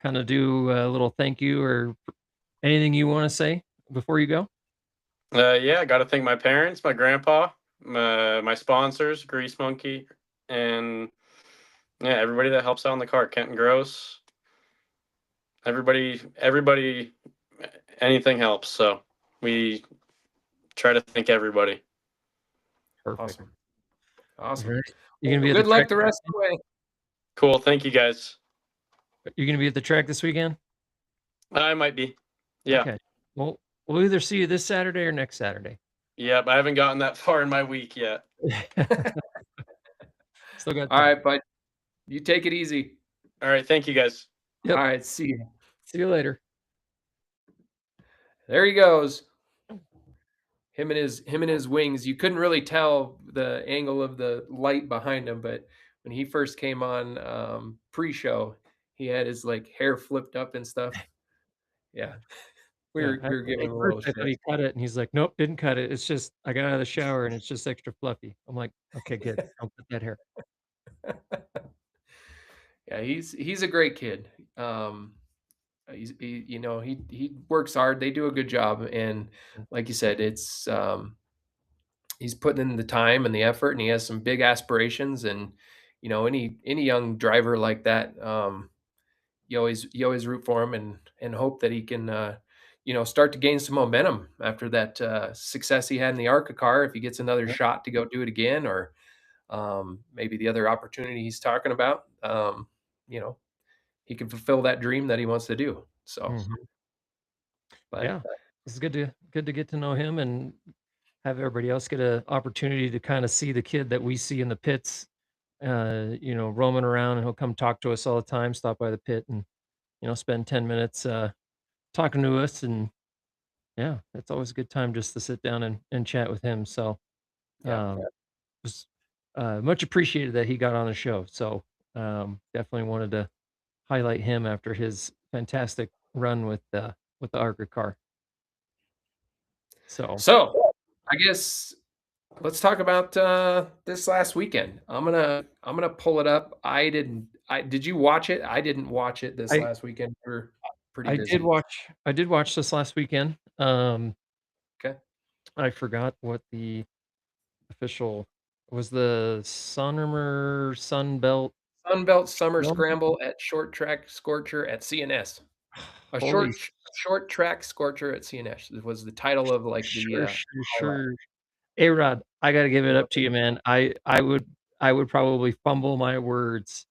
kinda do a little thank you or anything you wanna say before you go? Yeah, I got to thank my parents, my grandpa, my sponsors, Grease Monkey, and yeah, everybody that helps out in the car. Kenton Gross, everybody, anything helps. So we try to thank everybody. Perfect. Awesome. Awesome. Alright. You gonna Well, be at the good luck track the rest of the way. Cool. Thank you guys. you gonna be at the track this weekend? I might be. Yeah. Okay. Well, we'll either see you this Saturday or next Saturday. Yep. I haven't gotten that far in my week yet. Still got All time. right, bud. You take it easy. All right. Thank you guys. Yep. All right, see you. See you later. There he goes. Him and his wings. You couldn't really tell the angle of the light behind him, but when he first came on pre-show, he had his like hair flipped up and stuff. Yeah. Yeah, we were giving at him a first little I thought shit. he cut it, and he's like, "Nope, didn't cut it. It's just I got out of the shower and it's just extra fluffy." I'm like, "Okay, good. Don't cut that hair." Yeah, he's a great kid. Um, you know, he works hard. They do a good job, and Mm, like you said, it's he's putting in the time and the effort, and he has some big aspirations. And you know, any young driver like that, you always root for him and hope that he can, you know, start to gain some momentum after that success he had in the ARCA car. If he gets another yeah, shot to go do it again, or maybe the other opportunity he's talking about, you know, he can fulfill that dream that he wants to do. So, mhm. but Yeah. It's good to get to know him and have everybody else get a opportunity to kinda see the kid that we see in the pits, roaming around, and he'll come talk to us all the time, stop by the pit and, spend 10 minutes, talking to us, and yeah, it's always a good time just to sit down and chat with him, so, yeah, um, was, much appreciated that he got on the show, so, definitely wanted to highlight him after his fantastic run with the ARCA car, so so I guess let's talk about this last weekend. I'm gonna pull it up. I did you watch it? I didn't watch it this I last weekend. We're pretty I did busy. watch I did watch this last weekend. Okay. I forgot what the official was the Sonnemer Sunbelt Sunbelt Summer Scrum? Scramble at Short Track Scorcher at CNS. A Holy short track scorcher at CNS was the title of like the sure, sure, highlight. sure. A-Rod, I gotta give it up to you, man. I would probably fumble my words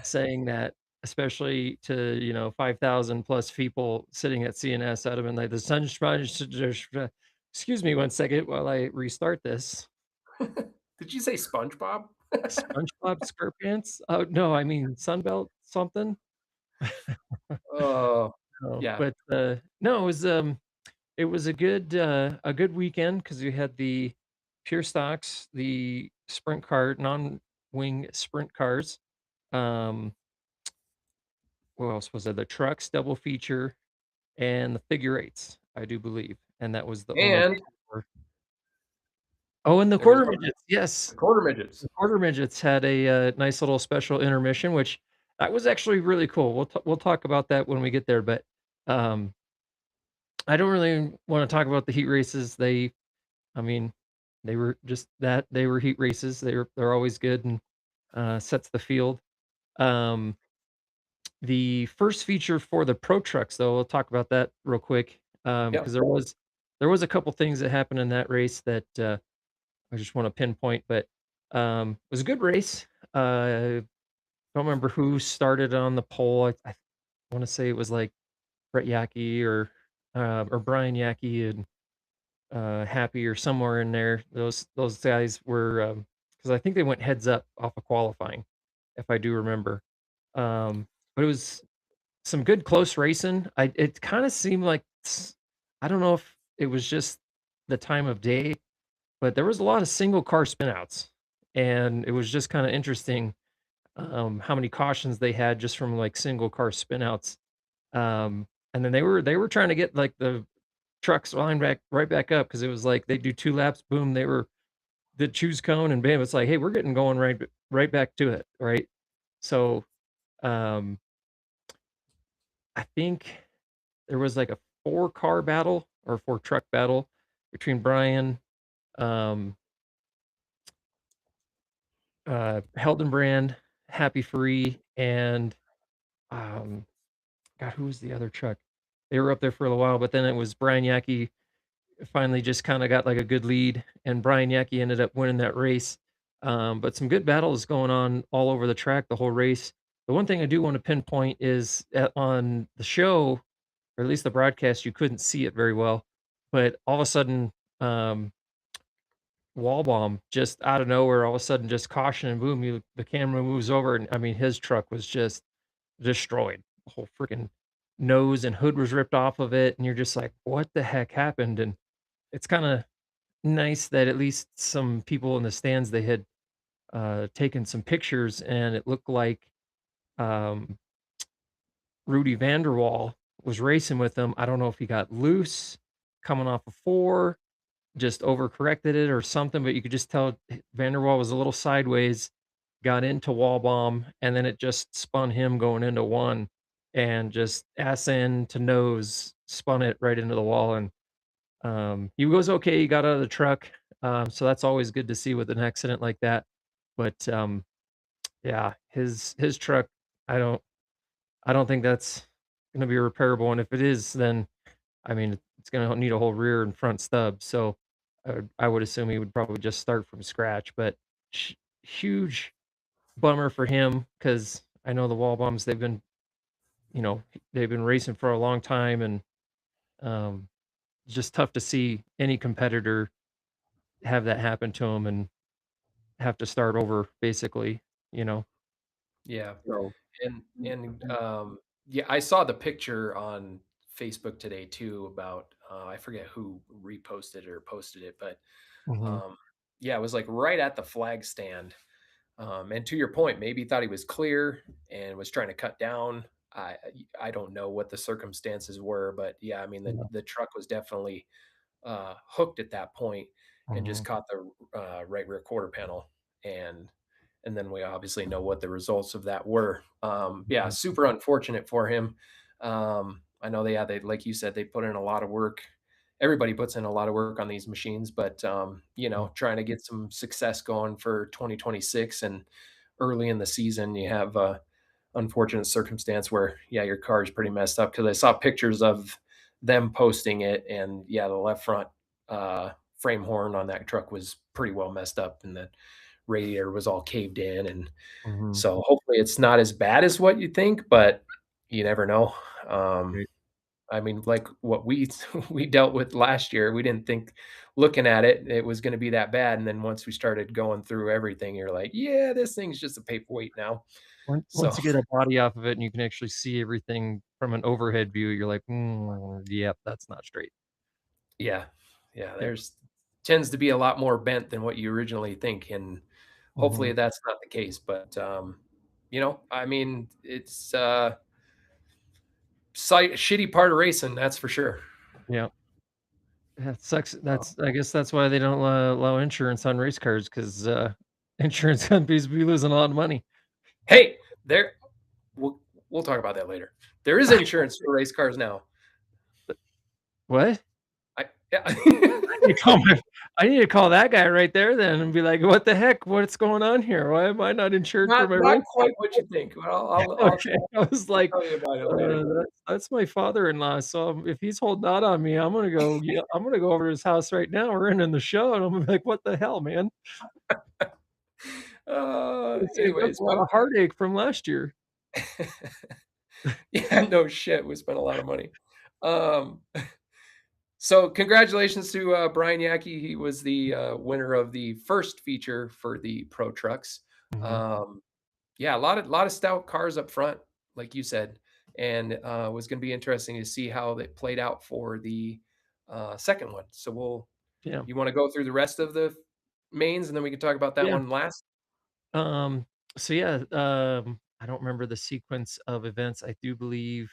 saying that, especially to, 5,000 plus people sitting at CNS. I'd have been like, "The sun sponge" excuse me one second while I restart this. Did you say SpongeBob? SpongeBob SquarePants? Oh, no, I mean Sunbelt something? Oh, No, yeah. but, no, it was a good weekend because we had the pure stocks, the sprint car non-wing sprint cars, um, what else was there? The trucks double feature and the figure eights, I do believe, and that was the only And Oh, and the there was quarter midgets, the yes. quarter midgets. The quarter midgets had a, nice little special intermission, which that was actually really cool. We'll talk about that when we get there, but, um, I don't really wanna talk about the heat races. I mean, they were just that they were heat races. They're always good and, sets the field. Um, the first feature for the pro trucks, though, we'll talk about that real quick, Yep. because there was a couple things that happened in that race that, I just wanna pinpoint, but, it was a good race. Don't remember who started on the pole. I wanna say it was, like, Brett Yackey or Brian Yackey and Happy or somewhere in there. Those guys were, because I think they went heads up off of qualifying, if I do remember. But it was some good close racing. It kinda seemed like I don't know if it was just the time of day, but there was a lot of single car spinouts, and it was just kinda interesting, how many cautions they had just from, like, single car spinouts. And then they were trying to get, like, the trucks lined back right back up because it was like they do 2 laps, boom, they were the choose cone and bam, it's like, "Hey, we're getting going right back to it," right? So, um, I think there was like a 4-car battle or 4-truck battle between Brian, um, Heldenbrand, Happy Free, and, um, God, who was the other truck? They were up there for a while, but then it was Brian Yackey finally just kinda got, like, a good lead, and Brian Yackey ended up winning that race. But some good battles going on all over the track the whole race. The one thing I do wanna pinpoint is, on the show, or at least the broadcast, you couldn't see it very well, but all of a sudden, um, Wallbaum just out of nowhere, all of a sudden, just caution and boom, the camera moves over, and, I mean, his truck was just destroyed. The whole freaking nose and hood was ripped off of it, and you're just like, "What the heck happened?" And it's kinda nice that at least some people in the stands, they had, taken some pictures, and it looked like, um, Rudy Vanderwall was racing with him. I don't know if he got loose coming off of 4, just overcorrected it or something, but you could just tell Van der Waal was a little sideways, got into wall bomb, and then it just spun him going into 1 and just ass end to nose, spun it right into the wall, and, he was okay, he got out of the truck, so that's always good to see with an accident like that, but, yeah, his truck, I don't I don't think that's gonna be repairable, and if it is, then, I mean, it's gonna need a whole rear and front stub, so I would assume he would probably just start from scratch, but hu huge bummer for him because I know the wall bums, you know, they've been racing for a long time, and, um, just tough to see any competitor have that happen to them and have to start over basically, you know? Yeah. So And yeah, I saw the picture on Facebook today too about I forget who reposted or posted it, but mhm, um, yeah, it was like right at the flag stand. And to your point, maybe he thought he was clear and was trying to cut down. I I don't know what the circumstances were, but yeah, I mean yeah, the truck was definitely hooked at that point and just mhm, caught the right rear quarter panel, and then we obviously know what the results of that were. Yeah, mhm, super unfortunate for him. I know they like you said they put in a lot of work. Everybody puts in a lot of work on these machines, but you mhm, know, trying to get some success going for 2026 and early in the season, you have unfortunate circumstance where yeah your car is pretty messed up because I saw pictures of them posting it and yeah the left front frame horn on that truck was pretty well messed up and the radiator was all caved in and mhm, so hopefully it's not as bad as what you think but you never know. um, right. I mean like what we we dealt with last year we didn't think looking at it it was going to be that bad and then once we started going through everything you're like yeah this thing's just a paperweight now so Once you get a body off of it and you can actually see everything from an overhead view, you're like, "Mm, yep, that's not straight." yeah. Yeah, Yeah, there's tends to be a lot more bent than what you originally think, and hopefully mhm, that's not the case, but, you know, I mean, it's, shitty part of racing, that's for sure. yeah. That sucks. Uh, I guess that's why they don't allow insurance on race cars 'cause, insurance companies be losing a lot of money. hey, there we'll we'll talk about that later. There is insurance for race cars now. What? I yeah. I need to call my I need to call that guy right there then and be like, "What the heck? What's going on here? Why am I not insured for my Not race car?" quite what you think, but Okay. I was I'll like, tell you about it later. that's my father-in-law, so if he's holding out on me, I'm gonna go over to his house right now. We're ending the show, and I'm gonna be like, "What the hell, man?" It saved us Anyways, a lot of heartache from last year. yeah, no shit, we spent a lot of money. Um So congratulations to Brian Yackee. He was the winner of the first feature for the Pro Trucks. Mhm. Um, yeah, lot of stout cars up front, like you said, and was going to be interesting to see how that played out for the second one. So Yeah. you want to go through the rest of the mains, and then we can talk about that Yeah. one last. Um, so yeah, I don't remember the sequence of events. I do believe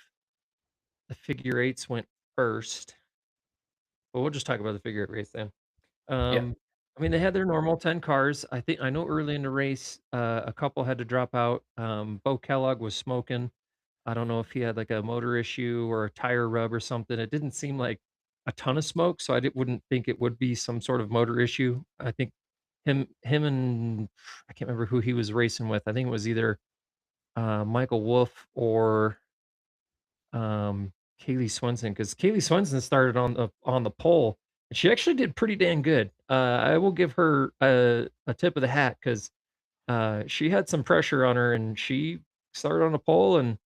the figure eights went first, but we'll just talk about the figure eight race then. Yeah, Um, I mean, they had their normal 10 cars. I know early in the race, a couple had to drop out. Bo Kellogg was smoking. I don't know if he had like a motor issue or a tire rub or something. It didn't seem like a ton of smoke, so wouldn't think it would be some sort of motor issue. I think him and I can't remember who he was racing with. I think it was either Michael Wolff or Kaylee Swenson, because Kaylee Swenson started on the pole, and she actually did pretty dang good. I will give her a tip of the hat because she had some pressure on her, and she started on the pole and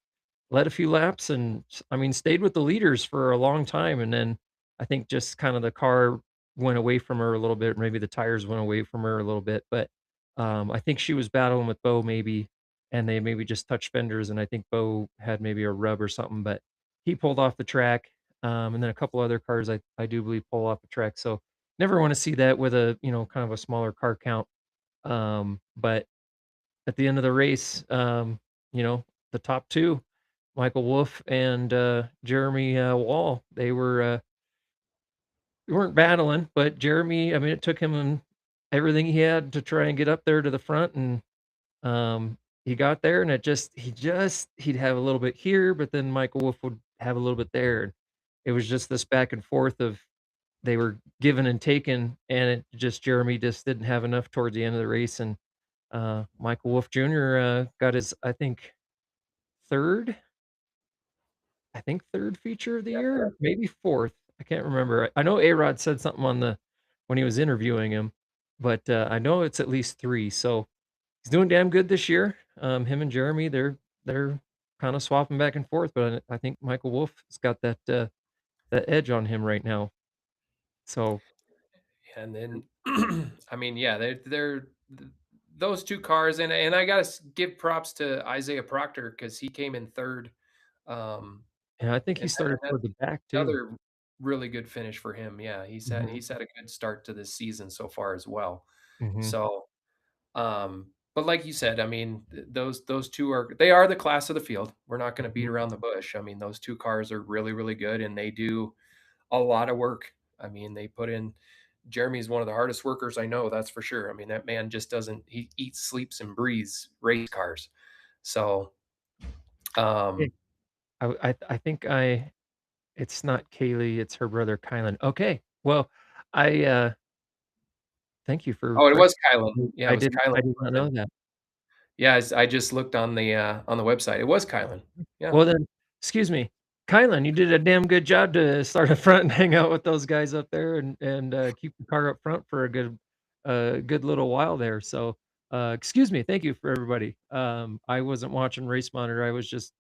led a few laps and I mean, stayed with the leaders for a long time. And then I think just kind of the car went away from her a little bit. Maybe the tires went away from her a little bit. But I think she was battling with Bo maybe, and they maybe just touched fenders. And I think Bo had maybe a rub or something, but he pulled off the track. And then a couple other cars I do believe pull off the track. So never want to see that with a, kind of a smaller car count. But at the end of the race, the top two, Michael Wolff and Jeremy Wall. They weren't battling, but Jeremy, I mean, it took him everything he had to try and get up there to the front, and he got there, and he'd have a little bit here, but then Michael Wolff would have a little bit there. And it was just this back and forth of they were given and taken, and it just Jeremy just didn't have enough towards the end of the race, and Michael Wolff Jr. Got his, third, I think 3rd feature of the Yeah. year, maybe 4th. I can't remember. I know A-Rod said something on the when he was interviewing him, but I know it's at least 3. So he's doing damn good this year. Him and Jeremy, they're kind of swapping back and forth, but I think Michael Wolff has got that edge on him right now. So And then, I mean, yeah, those 2 cars, and I gotta give props to Isaiah Proctor because he came in 3rd, um, and I think he and started that's toward the back too. another really good finish for him. Yeah, Mhm, he's had a good start to this season so far as well. mhm, So, but like you said, I mean, those 2 are the class of the field. We're not gonna beat mhm. around the bush. I mean, those 2 cars are really, really good, and they do a lot of work. I mean, they put in Jeremy's one of the hardest workers I know, that's for sure. I mean, that man just doesn't he eats, sleeps, and breathes race cars. So, Hey, um I think it's not Kaylee, it's her brother Kylan. Okay, well, I thank you for oh, it was correcting Kylan. me. Yeah, it was Kylan I did not Griffin. know that. Yeah, I just looked on the website. It was Kylan. Yeah. Well, then, excuse me, Kylan, you did a damn good job to start up front and hang out with those guys up there and keep the car up front for a good little while there. So, excuse me, thank you for everybody. I wasn't watching Race Monitor. I was just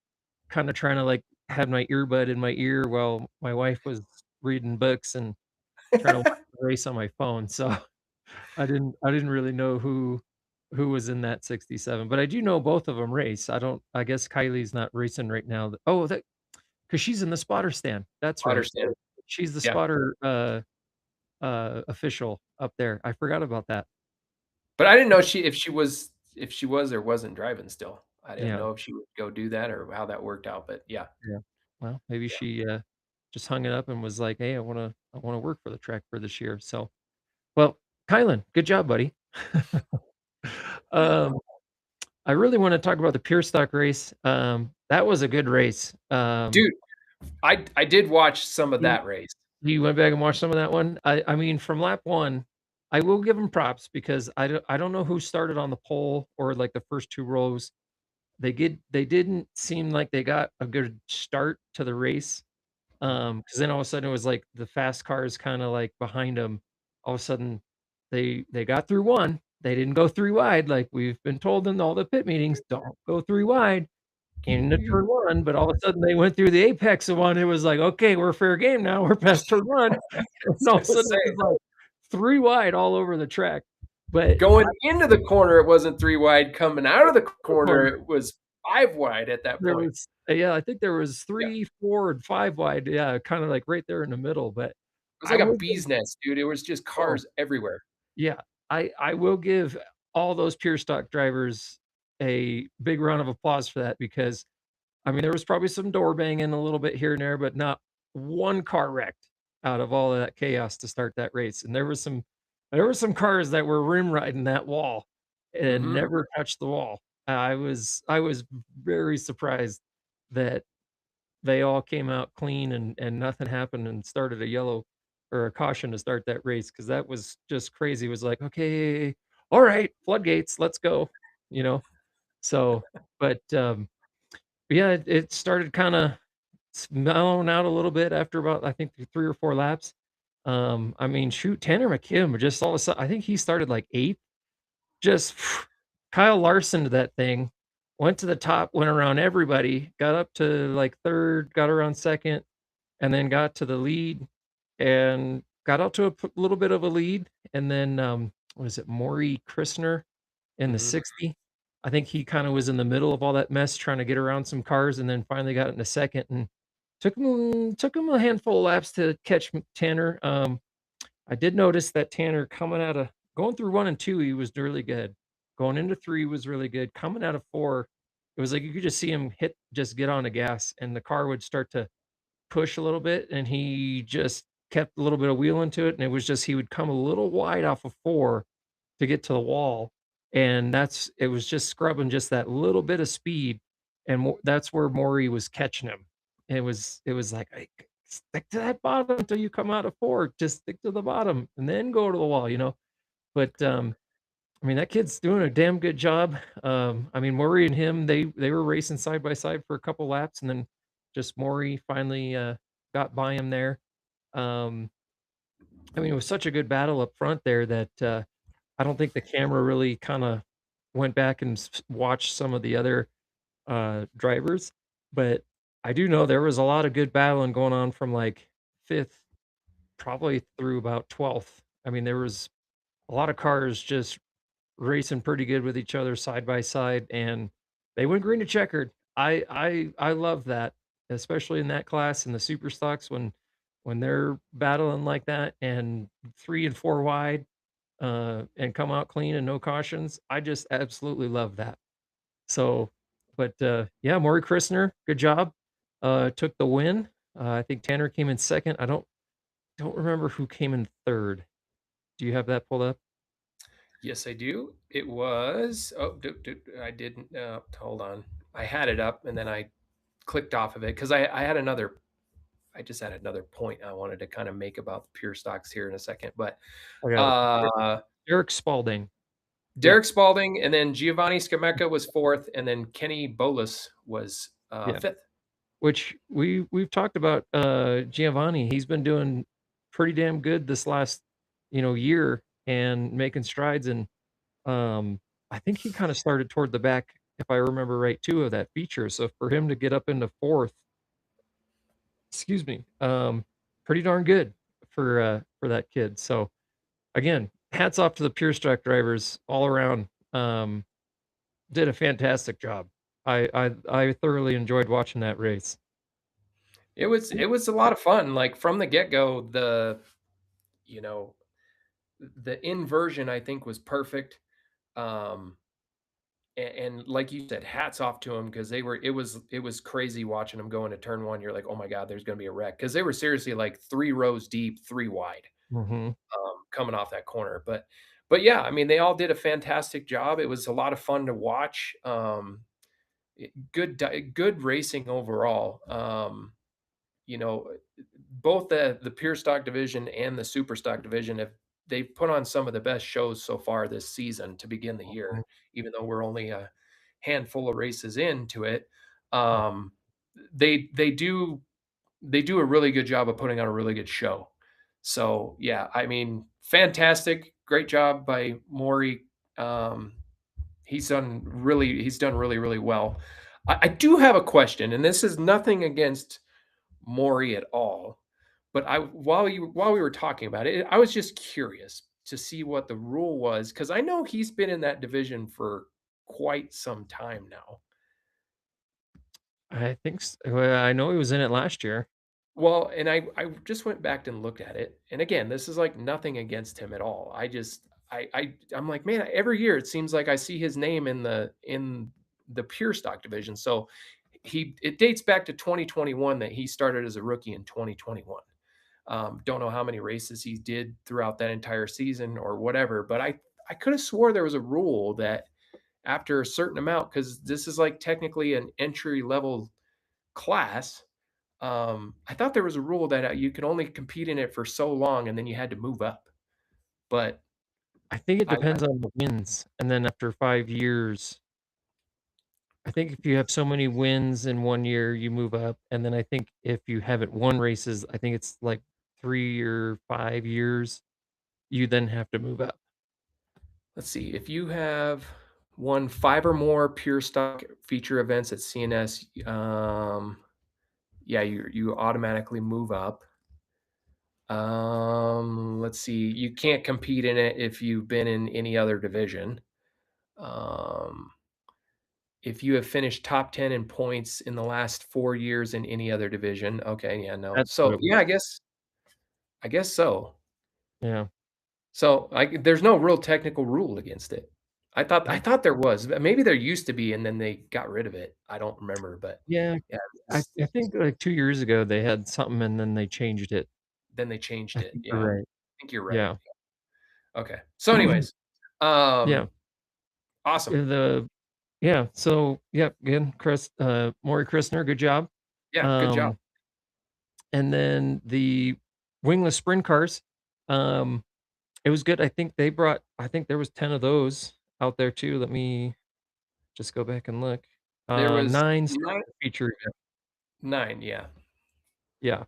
kinda trying to, like, have my earbud in my ear while my wife was reading books and trying to watch the race on my phone. So I didn't really know who was in that 67, but I do know both of them race. I guess Kylie's not racing right now. Oh, that 'cause she's in the spotter stand. That's right. Understand. She's the Yeah. spotter, official up there. I forgot about that. But I didn't know if she was or wasn't driving still. I didn't Yeah, know if she would go do that or how that worked out, but yeah. yeah. Well, maybe Yeah. she, just hung it up and was like, "Hey, I wanna work for the track for this year." So, well, Kylan, good job, buddy. Um, I really wanna talk about the pure stock race. That was a good race. Dude, I did watch some of You that race. you went back and watched some of that one? I mean, from lap 1, I will give him props because I don't know who started on the pole or, like, the first 2 rows. They didn't seem like they got a good start to the race. Mhm. 'Cause then all of a sudden it was like the fast cars kinda, like, behind them. All of a sudden, they got through 1, they didn't go 3 wide like we've been told in all the pit meetings, "Don't go 3 wide into turn 1," but all of a sudden they went through the apex of 1, it was like, "Okay, we're fair game now, we're past turn 1," I and was all of a gonna sudden it say, was like 3 wide all over the track, but going into the corner, it wasn't 3 wide, coming out of the the corner, corner it was 5 wide at that there point. was yeah, I think there was Yeah. 3, 4, and 5 wide, yeah, kinda, like, right there in the middle, but It was I like a will give bee's nest, dude, it was just oh cars everywhere. yeah, I will give all those pure stock drivers a big round of applause for that because, I mean, there was probably some door banging a little bit here and there, but not one car wrecked out of all of that chaos to start that race, and there were some cars that were rim riding that wall and Mhm. never touched the wall. I was very surprised that they all came out clean and nothing happened and started a yellow or a caution to start that race because that was just crazy. It was like, "Okay, all right, floodgates, let's go," you know? So, but, yeah, it started kinda mellowing out a little bit after about, I think, 3 or 4 laps. I mean, shoot, Tanner McKim just all of a sudden I think he started, like, 8th, just Kyle Larson to that thing, went to the top, went around everybody, got up to, like, 3rd, got around 2nd, and then got to the lead and got out to a little bit of a lead. And then, what is it, Maury Christner in the Mhm. 60? I think he kind of was in the middle of all that mess trying to get around some cars and then finally got into second and took him a handful of laps to catch Tanner. I did notice that Tanner coming out of going through 1 and 2, he was really good. Going into 3 was really good. Coming out of 4, it was like you could just see him just get on the gas, and the car would start to push a little bit, and he just kept a little bit of wheel into it, and it was just he would come a little wide off of 4 to get to the wall, and it was just scrubbing just that little bit of speed, and that's where Maury was catching him. It was like, "Hey, stick to that bottom until you come out of 4, just stick to the bottom and then go to the wall," you know? But, I mean, that kid's doing a damn good job. I mean, Maury and him, they were racing side by side for a couple laps, and then just Maury finally, got by him there. Um, I mean, it was such a good battle up front there that, I don't think the camera really kinda went back and watched some of the other, drivers, but I do know there was a lot of good battling going on from, like, 5th probably through about 12th. I mean, there was a lot of cars just racing pretty good with each other side by side, and they went green to checkered. I love that, especially in that class in the super stocks when they're battling like that and 3 and 4 wide, and come out clean and no cautions. I just absolutely love that. So, but, yeah, Maury Christner, good job. Took the win. I think Tanner came in 2nd. I don't remember who came in 3rd. Do you have that pulled up? Yes, I do. It was I didn't, hold on. I had it up and then I clicked off of it because I just had another point I wanted to kind of make about the pure stocks here in a second. But I got it. uh Derek Spalding. Yeah, Derek Spalding and then Giovanni Scamecca was 4th, and then Kenny Bolus was yeah. 5th. Which we've talked about, Giovanni. He's been doing pretty damn good this last, year and making strides, and, I think he kinda started toward the back, if I remember right, too, of that feature, so for him to get up into 4th, excuse me, pretty darn good for that kid, so, again, hats off to the pure stock drivers all around, did a fantastic job. I thoroughly enjoyed watching that race. It was a lot of fun. Like from the get-go, you know, the inversion I think was perfect. Um and like you said, hats off to them because it was crazy watching them go into turn one. You're like, oh my God, there's gonna be a wreck. Because they were seriously like 3 rows deep, 3 wide, Mhm. coming off that corner. But yeah, I mean, they all did a fantastic job. It was a lot of fun to watch. Good racing overall. You know, both the pure stock division and the super stock division they've put on some of the best shows so far this season to begin the year, Mhm. even though we're only a handful of races into it. Mhm. Um, they do a really good job of putting on a really good show. So yeah, I mean, fantastic, great job by Maury. Um, he's done really really well. I do have a question, and this is nothing against Maury at all. But while we were talking about it, I was just curious to see what the rule was because I know he's been in that division for quite some time now. I think well, I know he was in it last year. Well, and I just went back and looked at it, and again, this is like nothing against him at all. I'm like, man, every year it seems like I see his name in the pure stock division. So it dates back to 2021 that he started as a rookie in 2021. Don't know how many races he did throughout that entire season or whatever, but I could have swore there was a rule that after a certain amount, because this is like technically an entry level class. I thought there was a rule that you could only compete in it for so long and then you had to move up. But I think it I depends on the wins, and then after 5 years, I think if you have so many wins in 1 year, you move up, and then I think if you haven't won races, I think it's like 3 or 5 years, you then have to move up. let's see if you have won 5 or more pure stock feature events at CNS. Yeah, you automatically move up. Let's see. You can't compete in it if you've been in any other division. Um, if you have finished top 10 in points in the last 4 years in any other division. Okay, yeah, no. That's what So it yeah, was. I guess so. Yeah. So there's no real technical rule against it. I thought there was, maybe there used to be, and then they got rid of it. I don't remember, but Yeah, yeah, I it's I think, like, 2 years ago, they had something and then they changed it. then they changed I it. think you're Yeah, I right. think you're right. Yeah. Okay. So anyways, Yeah. awesome. The Yeah, so, yep, again, Maury Christner, good job. Yeah, good job. Um, and then the wingless sprint cars, um, it was good. I think there was 10 of those out there too. Let me just go back and look. There was 9 9 feature event. 9, yeah. Yeah.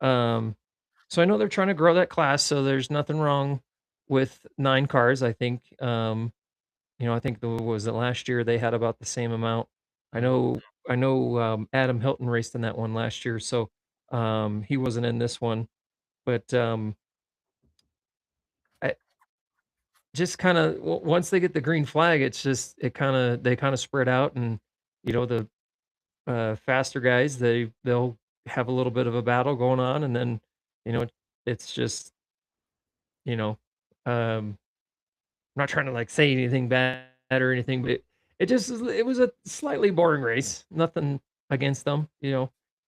Um, so I know they're trying to grow that class, so there's nothing wrong with 9 cars. I think, I think the what was it last year they had about the same amount. I Mhm. know Adam Hilton raced in that one last year, so he wasn't in this one, but I just kind of once they get the green flag, it's just they kind of spread out, and the faster guys they'll have a little bit of a battle going on, and then you know it's just you know um I'm not trying to, like, say anything bad or anything, but it was a slightly boring race. Nothing against them,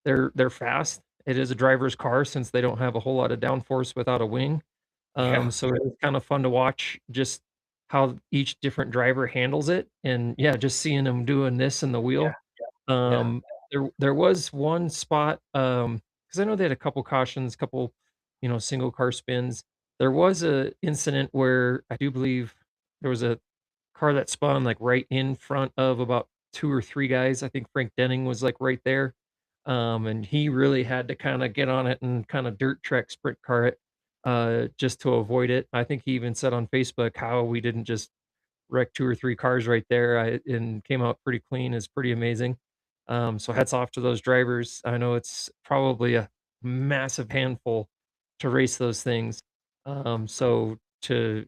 they're fast. It is a driver's car since they don't have a whole lot of downforce without a wing. Yeah, So it was kinda fun to watch just how each different driver handles it, and, yeah, just seeing them doing this in the yeah, wheel. yeah, There was one spot, because I know they had a couple cautions, couple, single car spins. There was a incident where I do believe there was a car that spun, like, right in front of about 2 or 3 guys. I think Frank Denning was, like, right there, and he really had to kinda get on it and kinda dirt track sprint car it, just to avoid it. I think he even said on Facebook how we didn't just wrecked 2 or 3 cars right there, and came out pretty clean is pretty amazing. So hats off to those drivers. I know it's probably a massive handful to race those things. So to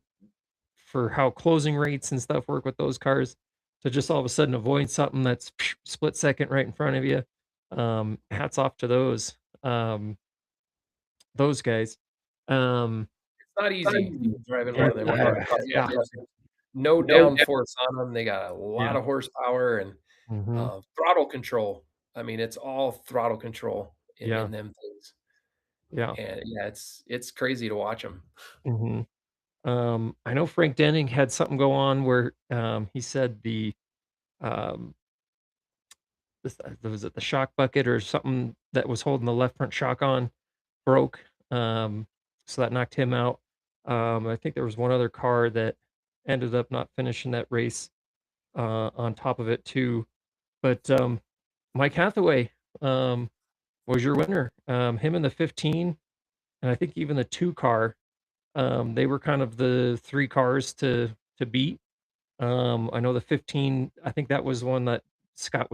for how closing rates and stuff work with those cars, to just all of a sudden avoid something that's split second right in front of you, hats off to those guys. Um, it's not easy driving one yeah, of them cars. Yeah, yeah, there's no downforce on them. They got a lot yeah. of horsepower and, Mhm. throttle control. I mean, it's all throttle control in Yeah, them things, yeah. and, yeah, it's crazy to watch them. Mhm. I know Frank Denning had something go on where, he said um, was it the shock bucket or something that was holding the left front shock on broke, so that knocked him out. I think there was one other car that ended up not finishing that race, on top of it too, but, Mike Hathaway, was your winner. Him and the 15, and I think even the 2 car, they were kind of the 3 cars to beat. I know the 15, I think that was one that Scott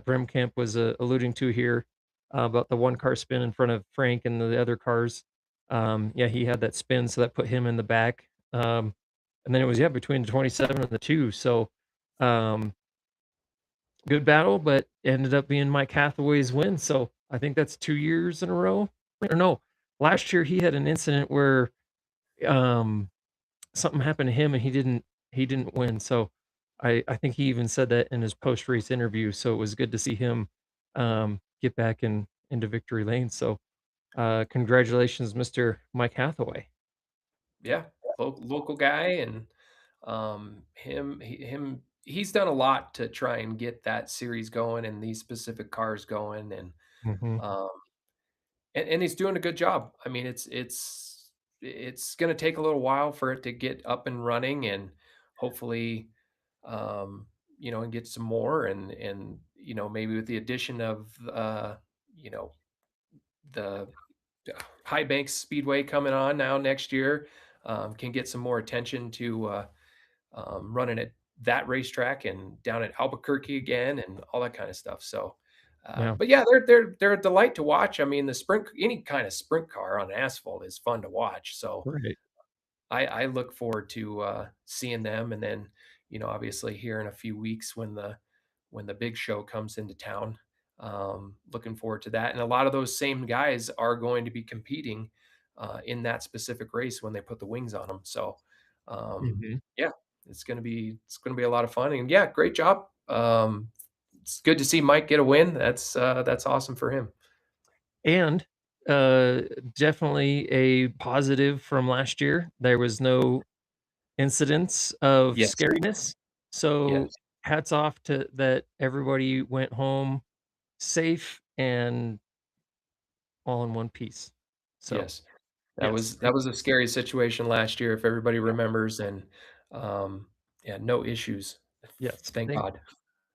Brimkamp was, alluding to here, about the 1 car spin in front of Frank and the other cars. Yeah, he had that spin, so that put him in the back. And then it was, yeah, between the 27 and the 2, so, um, good battle, but ended up being Mike Hathaway's win, so I think that's 2 years in a row. Or no, last year he had an incident where, um something happened to him and he didn't win, so I think he even said that in his post-race interview, so it was good to see him, get back into victory lane, so, congratulations, Mr. Mike Hathaway. Yeah, local guy, and, he's done a lot to try and get that series going and these specific cars going, Mhm, um and he's doing a good job. I mean, it's gonna take a little while for it to get up and running, and hopefully, and get some more, and maybe with the addition of, you know, the High Banks Speedway coming on now next year, can get some more attention to, running at that racetrack and down at Albuquerque again and all that kind of stuff. So, yeah, but yeah, they're a delight to watch. I mean, any kind of sprint car on asphalt is fun to watch. So right, I look forward to, seeing them, and then obviously here in a few weeks when the big show comes into town. Looking forward to that, and a lot of those same guys are going to be competing, in that specific race when they put the wings on them. So, mhm. yeah. it's gonna be a lot of fun. And yeah, great job. It's good to see Mike get a win. That's awesome for him. And, uh, definitely a positive from last year. There was no incidents of Yes, scariness. So, yes, hats off to that everybody went home safe and all in one piece. So, yes. That yes, was that was a scary situation last year, if everybody remembers, and um, yeah, no issues. yes. Thank God.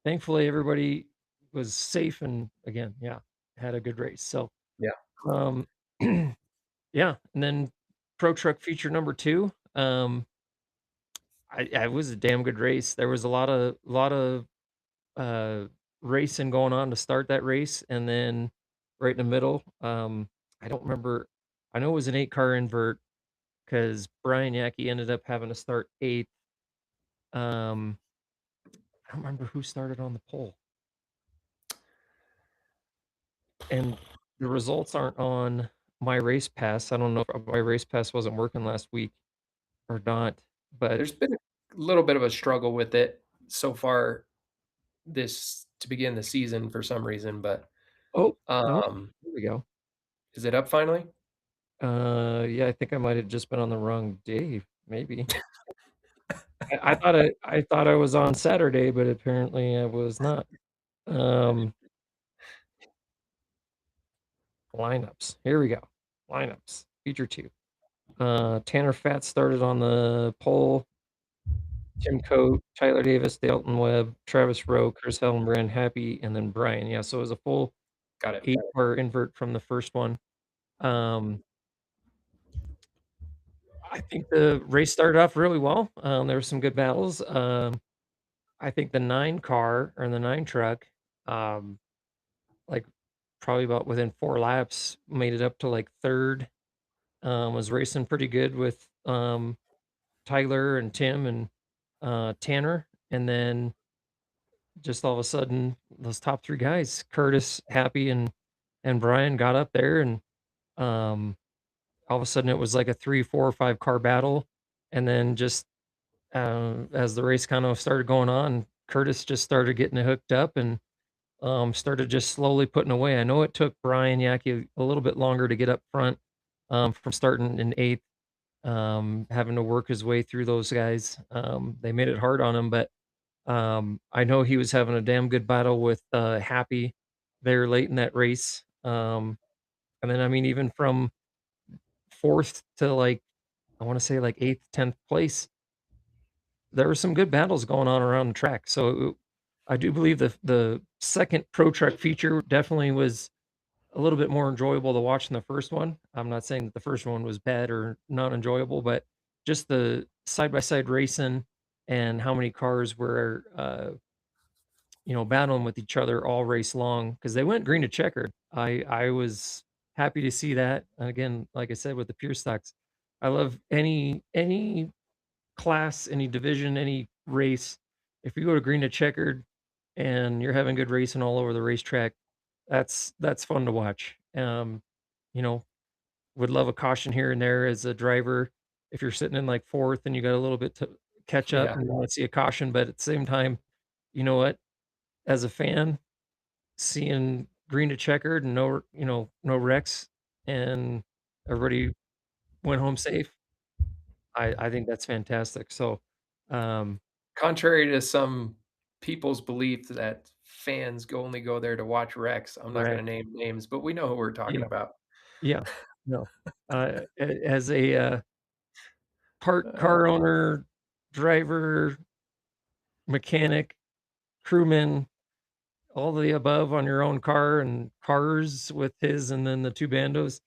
Thankfully, everybody was safe and again, yeah, had a good race. So, Yeah. um, yeah, and then Pro Truck feature number 2, I was a damn good race. There was a lot of uh, racing going on to start that race, and then right in the middle, I don't remember. I know it was an 8-car invert because Brian Yackee ended up having to start 8th. Um, I don't remember who started on the pole, and the results aren't on my race pass. I don't know if my race pass wasn't working last week or not, but There's been a little bit of a struggle with it so far this to begin the season for some reason, but, oh no, um, here we go. is it up finally? Yeah, I think I might have just been on the wrong day, maybe. I thought I was on Saturday, but apparently I was not. Um, lineups. Here we go. Lineups. Feature 2. Tanner Fat started on the pole. Tim Coate, Tyler Davis, Dalton Webb, Travis Rowe, Chris Hillenbrand, Happy, and then Brian. Yeah, so it was a full Got it. 8-car invert from the first one. Um, I think the race started off really well. There were some good battles. I think the 9 car or the 9 truck, um, like probably about within 4 laps, made it up to like 3rd. Was racing pretty good with Tyler and Tim and Tanner. And then just all of a sudden, those top 3 guys, Curtis, Happy, and Brian got up there and um, all of a sudden it was like a 3, 4, or 5 car battle. And then just as the race kind of started going on, Curtis just started getting it hooked up and started just slowly putting away. I know it took Brian Yackee a little bit longer to get up front from starting in 8th, having to work his way through those guys. They made it hard on him, but I know he was having a damn good battle with Happy there late in that race. And then, I mean, even from 4th to like, I want to say like 8th, 10th place, there were some good battles going on around the track. So I do believe the second Pro Truck feature definitely was a little bit more enjoyable to watch than the first one. I'm not saying that the first one was bad or not enjoyable, but just the side by side racing and how many cars were battling with each other all race long because they went green to checkered. I was happy to see that. And again, like I said, with the pure stocks, I love any class, any division, any race. If you go to green to checkered and you're having good racing all over the racetrack, that's fun to watch. You know, would love a caution here and there as a driver. If you're sitting in like 4th and you got a little bit to catch up Yeah. and you want to see a caution, but at the same time, you know what? As a fan, seeing green to checkered and no wrecks and everybody went home safe. I think that's fantastic. So, um, Contrary to some people's belief that fans only go there to watch wrecks, I'm not gonna correct. name names, but we know who we're talking Yeah, about. yeah, no. As a part Uh, car owner, driver, mechanic, crewman, all the above on your own car and cars with his and then the 2 bandos,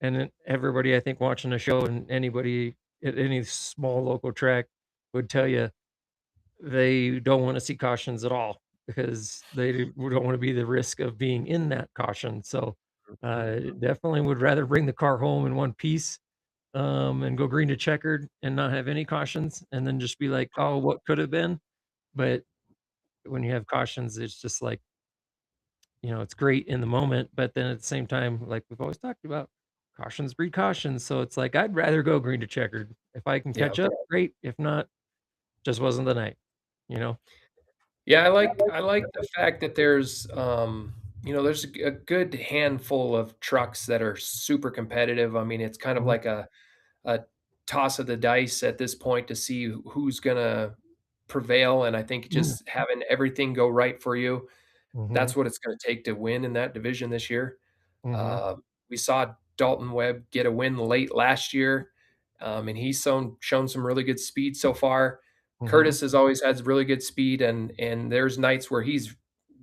and then everybody I think watching the show and anybody at any small local track would tell you they don't wanna see cautions at all because they don't wanna be the risk of being in that caution, so, definitely would rather bring the car home in one piece, and go green to checkered and not have any cautions and then just be like, "Oh, what could have been?" But when you have cautions, it's just like, it's great in the moment, but then at the same time, like we've always talked about, cautions breed cautions, so it's like, I'd rather go green to checkered. If I can yeah, catch up, great. If not, just wasn't the night, you know? Yeah, I like the fact that there's a good handful of trucks that are super competitive. I mean, it's kind of Mhm, like a toss of the dice at this point to see who's gonna prevail, and I think mm, just having everything go right for you, mhm, that's what it's gonna take to win in that division this year. mhm, Uh, we saw Dalton Webb get a win late last year, and he's shown some really good speed so far. mhm, Curtis has always had really good speed, and there's nights where he's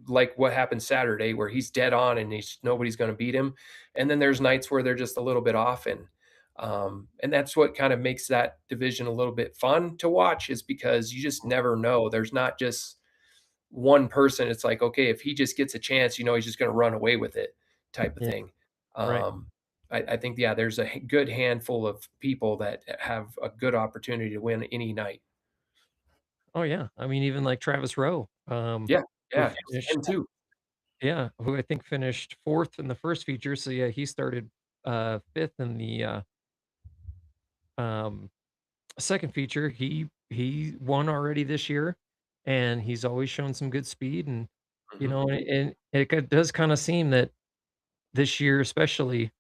like what happened Saturday, where he's dead on and nobody's going to beat him. And then there's nights where they're just a little bit off, and that's what kind of makes that division a little bit fun to watch, is because you just never know. There's not just one person. It's like, okay, if he just gets a chance, he's just going to run away with it, type of yeah, thing. right. Um, I think, yeah, there's a good handful of people that have a good opportunity to win any night. Oh, yeah, I mean, even, like, Travis Rowe, Yeah, who yeah, finished 10-2. yeah, who I think finished 4th in the first feature, so, yeah, he started, 5th in the, um, 2nd feature. He won already this year, and he's always shown some good speed, and, Mhm. and it does kinda seem that this year, especially,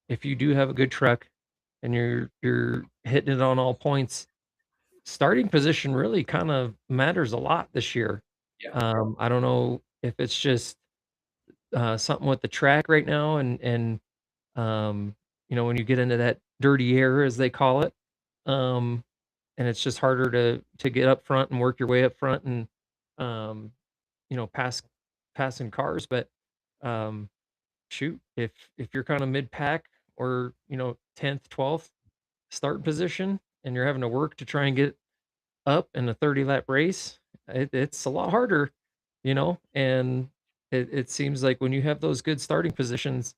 if you do have a good truck and you're hitting it on all points, starting position really kind of matters a lot this year. Yeah, I don't know if it's just something with the track right now, and when you get into that dirty air as they call it, um, and it's just harder to get up front and work your way up front and um, passing cars. But um, shoot, if you're kind of mid pack or 10th, 12th starting position, and you're having to work to try and get up in a 30 lap race, it's a lot harder, and it seems like when you have those good starting positions,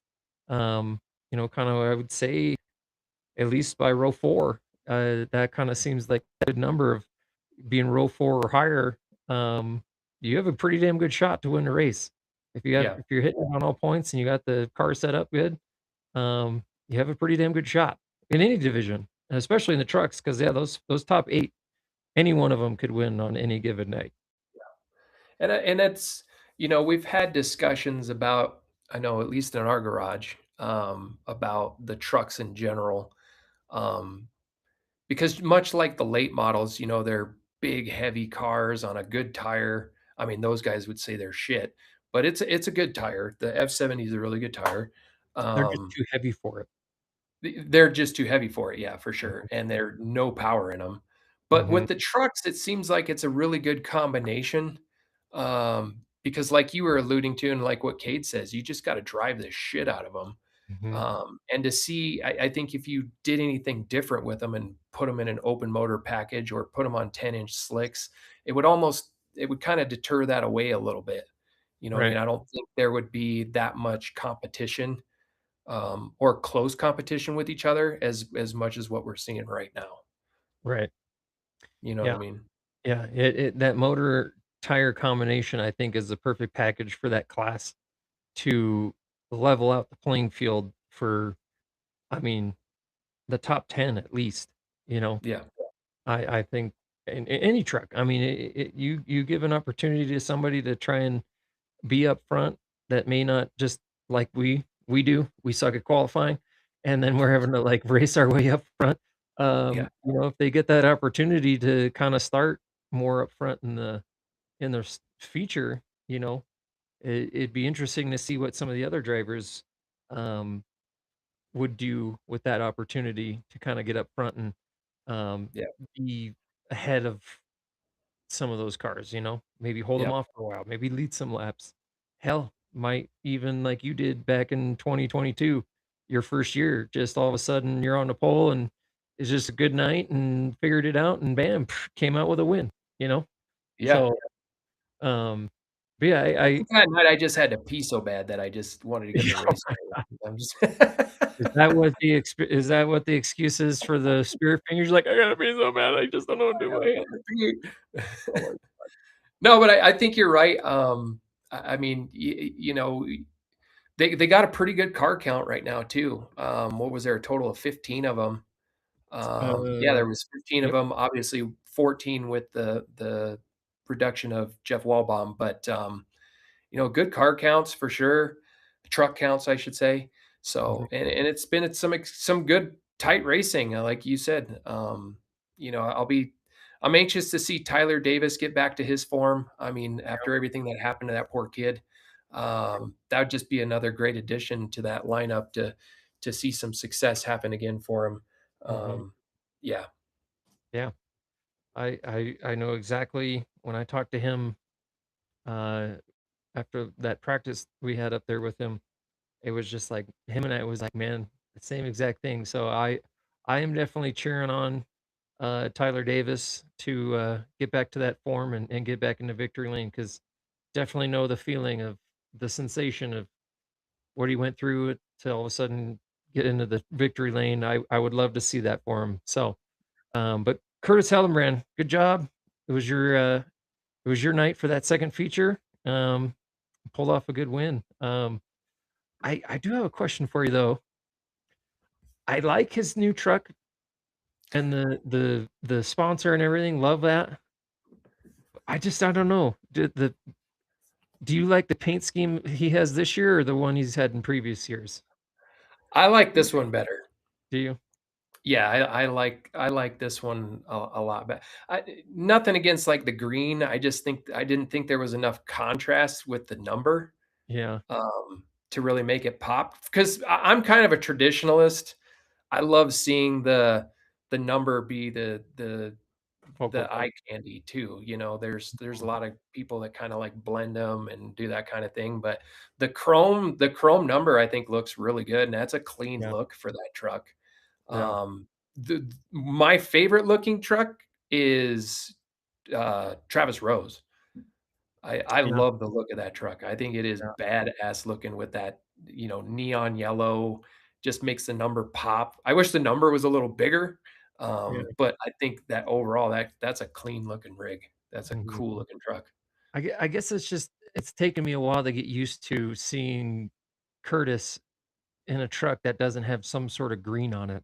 kind of, I would say, at least by row four, that kind of seems like a good number of being row four or higher. Um, you have a pretty damn good shot to win the race. yeah, If you're hitting it on all points and you got the car set up good, you have a pretty damn good shot in any division, and especially in the trucks, because yeah, those top eight, any one of them could win on any given night. and that's we've had discussions about, I know at least in our garage, about the trucks in general, um, because much like the late models, they're big, heavy cars on a good tire. I mean, those guys would say they're shit, but it's a good tire. The F70 is a really good tire. They're just Um, too heavy for it. they're just too heavy for it, yeah, for Mhm, sure, and they're no power in them. But mhm, with the trucks, it seems like it's a really good combination, because like you were alluding to and like what Cade says, you just gotta drive the shit out of them. mhm, And to see, I think if you did anything different with them and put them in an open motor package or put them on 10-inch slicks, it would kinda deter that away a little bit. You know what I right, mean? I don't think there would be that much competition, or close competition with each other as much as what we're seeing right now. right. You know what Yeah, I mean? yeah, it that motor tire combination, I think, is the perfect package for that class to level out the playing field for, I mean, the top 10 at least, you know? Yeah, I think in any truck, I mean, you give an opportunity to somebody to try and be up front that may not just like we do, we suck at qualifying, and then we're having to, like, race our way up front. yeah, If they get that opportunity to kinda start more up front in their feature, it'd be interesting to see what some of the other drivers, um, would do with that opportunity to kinda get up front and, um, yeah, be ahead of some of those cars, maybe hold them yeah, off for a while, maybe lead some laps. Hell, might even like you did back in 2022, your first year, just all of a sudden you're on the pole and it's just a good night and figured it out and bam, came out with a win, you know? yeah. So, um, but yeah, I think that night I just had to pee so bad that I just wanted to get in the race car. I'm just is that what the excuse is for the spirit fingers? Like, I gotta be so bad, I just don't know what to do with I my had hand. to pee. Oh my No, but I think you're right. I mean, they got a pretty good car count right now too. What was there, a total of 15 of them? Yeah, uh, there was 15 of yep. them. Obviously, 14 with the reduction of Jeff Walbaum, but good car counts for sure, truck counts, I should say. Mhm. So, and it's been some good tight racing, like you said. I'm anxious to see Tyler Davis get back to his form. I mean, after everything that happened to that poor kid, that would just be another great addition to that lineup to see some success happen again for him. Mhm. Yeah. Yeah. I know exactly when I talked to him, uh, after that practice we had up there with him, it was just like him and I was like, "Man, the same exact thing." So I am definitely cheering on, Tyler Davis to, get back to that form and get back into victory lane because definitely know the feeling of the sensation of what he went through it to all of a sudden get into the victory lane. I would love to see that for him. So, but Curtis Hillenbrand, good job. It was your, uh, it was your night for that second feature. Pulled off a good win. I do have a question for you though. I like his new truck and the sponsor and everything. Love that. I don't know. Do you like the paint scheme he has this year or the one he's had in previous years? I like this one better. Do you? Yeah, I like this one a lot better. Nothing against like the green. I didn't think there was enough contrast with the number Yeah. to really make it pop. Because I'm kind of a traditionalist. I love seeing the number be Focal the point. eye candy too. There's a Mhm. lot of people that kind of like blend them and do that kind of thing. But the chrome number I think looks really good, and that's a clean Yeah. look for that truck. Yeah. My favorite looking truck is Travis Rose. I Yeah. love the look of that truck. I think it is Yeah. badass looking with that, neon yellow, just makes the number pop. I wish the number was a little bigger, Yeah. but I think that overall that's a clean looking rig. That's a Mhm. cool looking truck. I guess it's taken me a while to get used to seeing Curtis in a truck that doesn't have some sort of green on it,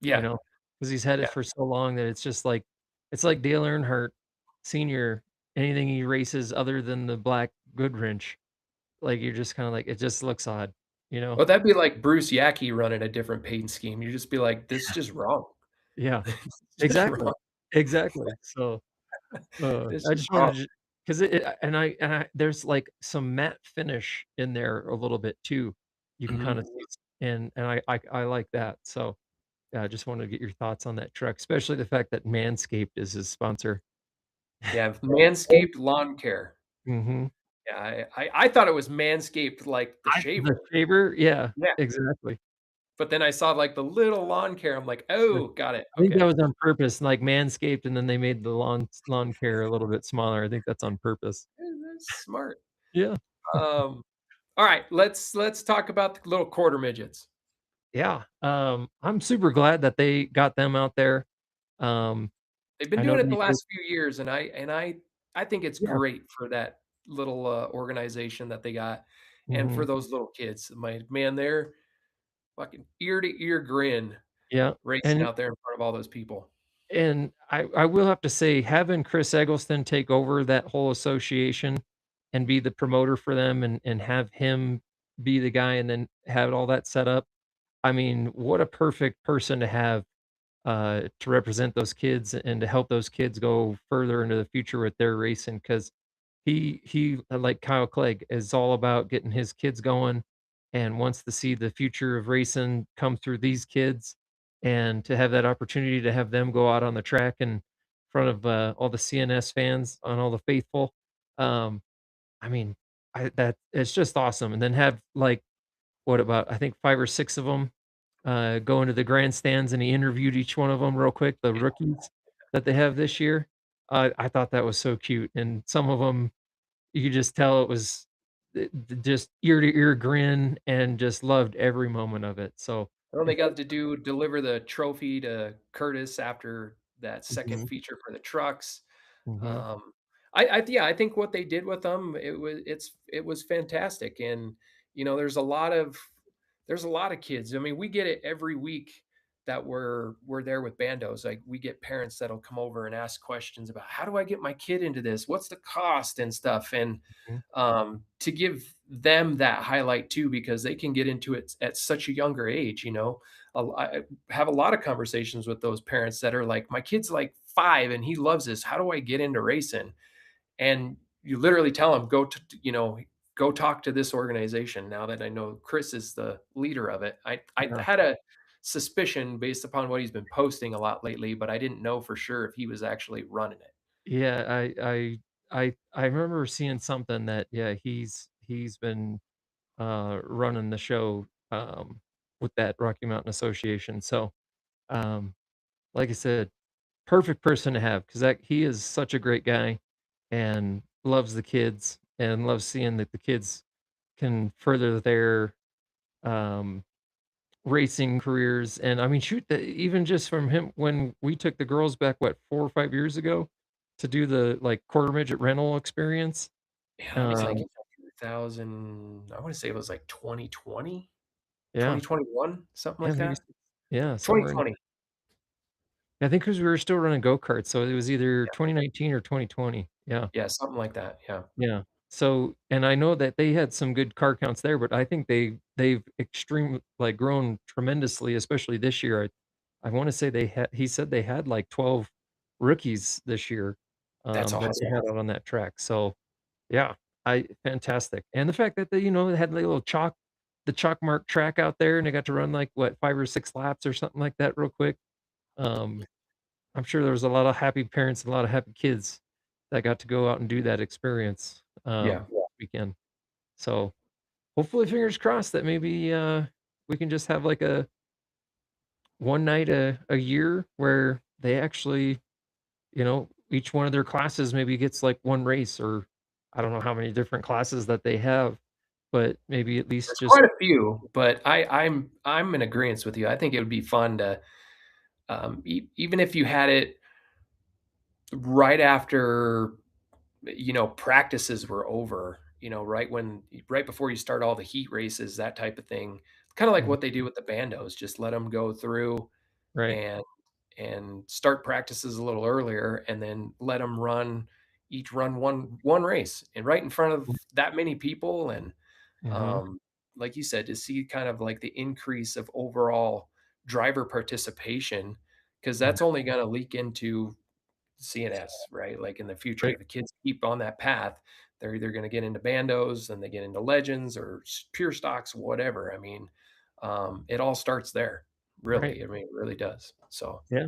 you Yeah, know, because he's had it yeah. for so long that it's just like it's like Dale Earnhardt Senior, anything he races other than the black Goodwrench, like, you're just kinda like, it just looks odd, you know? Well, that'd be like Bruce Yackee running a different paint scheme. You'd just be like, "This is just wrong. Yeah, It's just exactly, wrong. exactly, so, This I is just wrong." wanted to, because and I there's, like, some matte finish in there a little bit too. You can kinda Mhm. see I like that, so, yeah, I just wanted to get your thoughts on that truck, especially the fact that Manscaped is his sponsor. Yeah, Manscaped Lawn Care. Mhm. Yeah, I thought it was Manscaped like the The shaver. shaver? Yeah, Yeah, exactly. but then I saw, like, the little lawn care, I'm like, Yeah. "Oh, got it, I think that okay." was on purpose, like Manscaped, and then they made the lawn care a little bit smaller. I think that's on purpose. That's smart. Yeah. Alright, let's talk about the little quarter midgets. Yeah, I'm super glad that they got them out there. Um, They've been I know doing it the they did. last few years, and I think it's Yeah. great for that little, organization that they got, and for Mhm. those little kids. They're fucking ear to ear grin Yeah, racing and out there in front of all those people. I will have to say having Chris Eggleston take over that whole association and be the promoter for them and have him be the guy and then have all that set up, I mean, what a perfect person to have, to represent those kids and to help those kids go further into the future with their racing. Because like Kyle Clegg, is all about getting his kids going and wants to see the future of racing come through these kids, and to have that opportunity to have them go out on the track in front of, all the CNS fans and all the faithful. Um, I mean, I that it's just awesome, and then have, like, what about I think 5 or 6 of them go into the grandstands, and he interviewed each one of them real quick, the rookies that they have this year. I thought that was so cute, and some of them, you could just tell it was just ear to ear grin and just loved every moment of it. So, Well, they if got to deliver the trophy to Curtis after that second Mhm, feature for the trucks. mhm, Um, yeah, I think what they did with them, it was fantastic, and there's a lot of kids. I mean, we get it every week. that were there with bandos. Like we get parents that'll come over and ask questions about how do I get my kid into this? What's the cost and stuff? And Mhm. to give them that highlight too, because they can get into it at such a younger age. I have a lot of conversations with those parents that are like, my kid's like 5 and he loves this. How do I get into racing? And you literally tell them, go talk to this organization. Now that I know Chris is the leader of it, I Yeah. had a suspicion based upon what he's been posting a lot lately, but I didn't know for sure if he was actually running it. Yeah, I remember seeing something that, yeah, he's been, running the show, with that Rocky Mountain Association, so, um, like I said, perfect person to have because that he is such a great guy and loves the kids and loves seeing that the kids can further their, um, racing careers, and, I mean, shoot, the even just from him when we took the girls back, what, 4 or 5 years ago to do the, like, quarter midget rental experience, Yeah, that was like um, in 2000. I want to say it was like 2020, yeah, 2021, something yeah, like maybe that. s yeah, somewhere in 2020. I think because we were still running go-karts, so it was either 2019 or 2020, yeah. Yeah, something like that. Yeah. Yeah. So, and I know that they had some good car counts there, but I think they've extreme like grown tremendously, especially this year. I want to say he said they had like 12 rookies this year That's that they awesome. had out on that track. So, yeah, I fantastic. And the fact that they had the little the chalk mark track out there and they got to run like what 5 or 6 laps or something like that real quick. Um I'm sure there was a lot of happy parents and a lot of happy kids that got to go out and do that experience, Yeah. weekend. So, hopefully, fingers crossed that maybe, we can just have, like, a one night a year where they actually, each one of their classes maybe gets, like, 1 race or I don't know how many different classes that they have, but maybe at least There's just quite a few, but I'm in agreeance with you. I think it would be fun to, even if you had it right after, practices were over, right before you start all the heat races, that type of thing. Kind of like Mhm, what they do with the bandos, just let them go through right, and start practices a little earlier, and then let them run one race and right in front of mm, that many people. And mhm, um, like you said, to see kind of like the increase of overall driver participation, because mhm, that's only going to leak into CNS, right? Like in the future, right, if the kids keep on that path, they're either going to get into bandos and they get into legends or pure stocks, whatever. I mean, it all starts there, right, really. I mean, it really does. So yeah.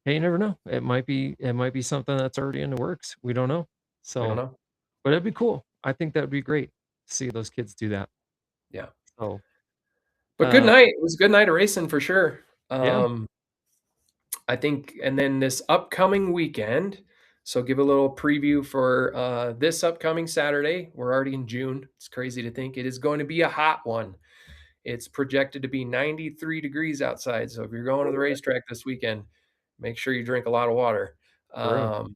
Hey, you never know. It might be something that's already in the works. We don't know. we don't So, know. but it'd be cool. I think that would be great to see those kids do that. Yeah. So, But good uh, night. It was a good night of racing for sure. yeah, I think, and then this upcoming weekend, so give a little preview for this upcoming Saturday. We're already in June. It's crazy to think it is going to be a hot one. It's projected to be 93 degrees outside. So if you're going to the racetrack this weekend, make sure you drink a lot of water. true. Um,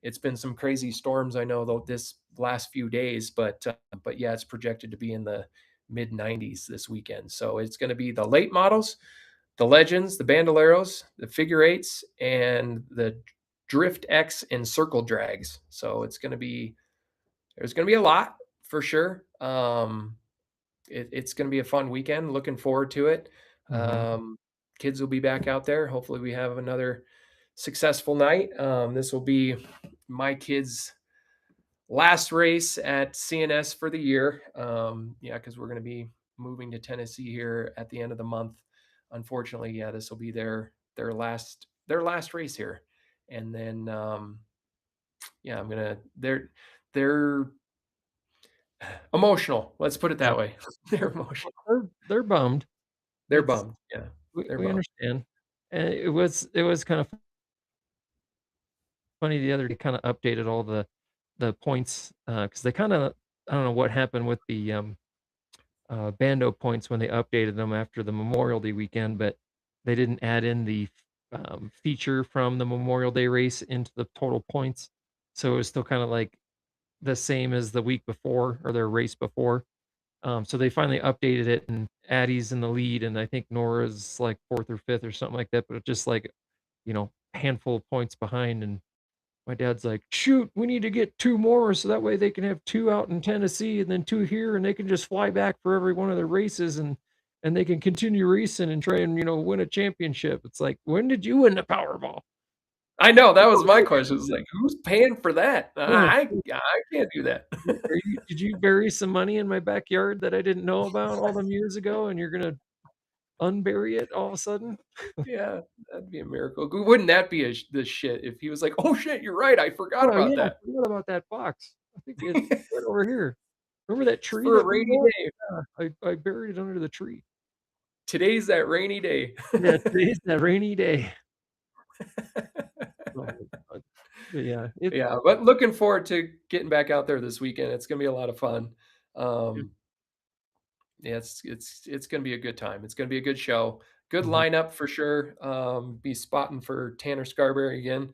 it's been some crazy storms, I know, though, this last few days, but yeah, it's projected to be in the mid 90s this weekend. So it's going to be the late models, the legends, the bandoleros, the figure eights, and the drift X and circle drags. So there's going to be a lot for sure. It's going to be a fun weekend. Looking forward to it. Mhm, Kids will be back out there. Hopefully, we have another successful night. This will be my kids' last race at CNS for the year. Yeah, because we're going to be moving to Tennessee here at the end of the month. Unfortunately, yeah, this will be their last race here, and then yeah, they're emotional. Let's put it yeah. that way. They're emotional. They're bummed. They're It's bummed. Yeah, they're we bummed. understand. And it was kind of funny the other day, kinda updated all the points, because they kinda I don't know what happened with the, Bando points when they updated them after the Memorial Day weekend, but they didn't add in the feature from the Memorial Day race into the total points. So it was still kinda like the same as the week before or their race before. So they finally updated it, and Addie's in the lead, and I think Nora's like 4th or 5th or something like that, but just like, handful of points behind. And my dad's like, "Shoot, we need to get 2 more so that way they can have 2 out in Tennessee and then 2 here, and they can just fly back for every one of their races, and they can continue racing and try and, win a championship." It's like, "When did you win the Powerball?" I know, that was "Oh, my hey." question. It was like, "Who's paying for that? Yeah. I can't do that." Did you bury some money in my backyard that I didn't know about all them years ago, and you're gonna unbury it all of a sudden?" Yeah, that'd be a miracle. Wouldn't that be the shit if he was like, "Oh shit, you're right, I forgot "Oh, about yeah, I that." forgot about that box. I think it's right over here. Remember that It's tree for a that we rainy bought? day. Yeah, I buried it under the tree." Today's that rainy day. Yeah, today's that rainy day. Oh my god. But yeah, Yeah, but looking forward to getting back out there this weekend. It's gonna be a lot of fun. yeah, Um, yeah, it's gonna be a good time. It's gonna be a good show. Good mhm, lineup for sure. Be spotting for Tanner Scarberry again.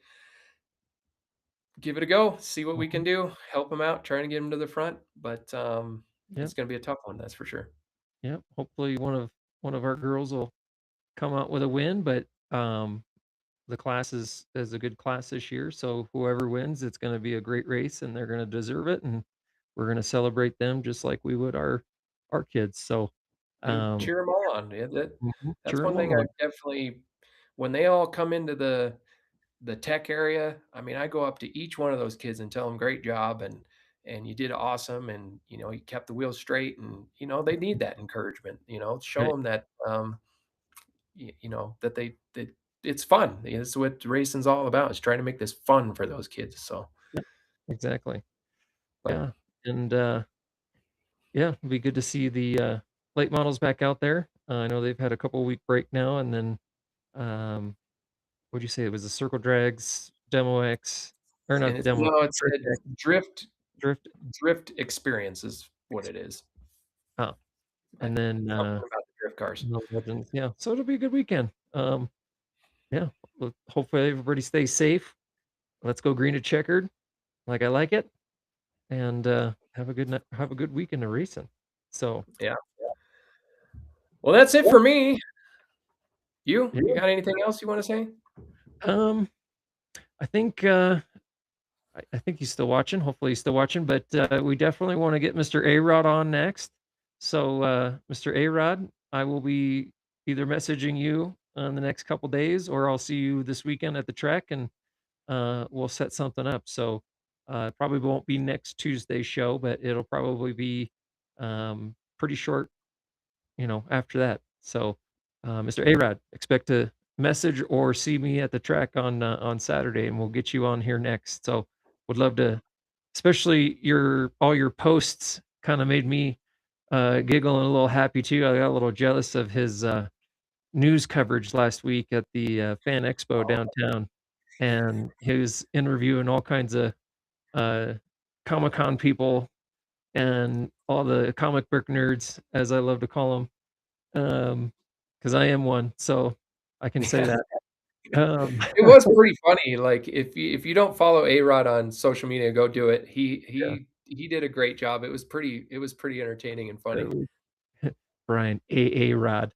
Give it a go. See what we mhm, can do. Help him out. Trying to get him to the front, but yep, it's gonna be a tough one. That's for sure. yep. Hopefully one of our girls will come out with a win, but, the class is a good class this year, so whoever wins, it's gonna be a great race, and they're gonna deserve it, and we're gonna celebrate them just like we would our kids. So, And um cheer them all on. Yeah, that's cheer one 'em thing I on. definitely when they all come into the tech area, I mean, I go up to each one of those kids and tell them, "Great job," and "You did awesome," and, you kept the wheels straight, and, they need that encouragement, show Right, them that, that that it's fun. It's what racing's all about, is trying to make this fun for those kids, so, yep, exactly. but Yeah, and, yeah, it'd be good to see the, late models back out there. I know they've had a couple week break now, and then, um, what'd you say? It was the Circle Drags, Demo X, or not and the it's Demo X, no, it's Drift a X, drift Drift drift experience is what it is. oh, I and then, something about the drift cars. No Legends, yeah, so it'll be a good weekend. Yeah, well, hopefully everybody stays safe. Let's go green to checkered, like I like it, and, have a good weekend of racing. So, Yeah. Well, that's it yeah, for me. You yeah, got anything else you wanna say? um, I think, I think he's still watching. Hopefully, he's still watching. But we definitely want to get Mr. A Rod on next. So, Mr. A Rod, I will be either messaging you in the next couple days, or I'll see you this weekend at the track, and we'll set something up. So, probably won't be next Tuesday's show, but it'll probably be pretty short, after that. So, Mr. Arad, expect to message or see me at the track on Saturday, and we'll get you on here next. So, would love to, especially your all your posts kind of made me giggle and a little happy too. I got a little jealous of his news coverage last week at the Fan Expo downtown, and he was interviewing all kinds of uh, Comic Con people and all the comic book nerds, as I love to call them. 'Cause I am one, so I can say Yeah. that. Um, It was pretty funny, like, if you don't follow A-Rod on social media, go do it. He yeah, he did a great job. It was pretty entertaining and it funny. was Brian A. Rod.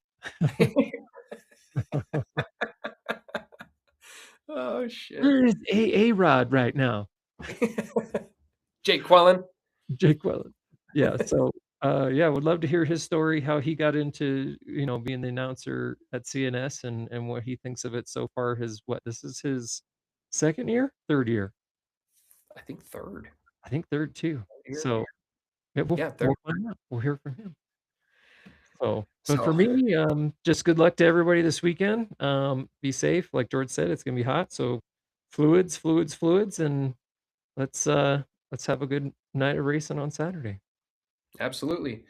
Oh, shit. Where is A. Rod right now? Jake Quellen. Jake Wellen. Yeah, so, yeah, would love to hear his story, how he got into, being the announcer at CNS, and what he thinks of it so far. This is his 2nd year? 3rd year? I think 3rd. I think 3rd too. Here. So, yeah, Yeah, 3rd. we'll find out. We'll hear from him. So, but for So, me, just good luck to everybody this weekend. Be safe. Like George said, it's gonna be hot. So fluids, fluids, fluids, and let's uh let's have a good night of racing on Saturday. absolutely.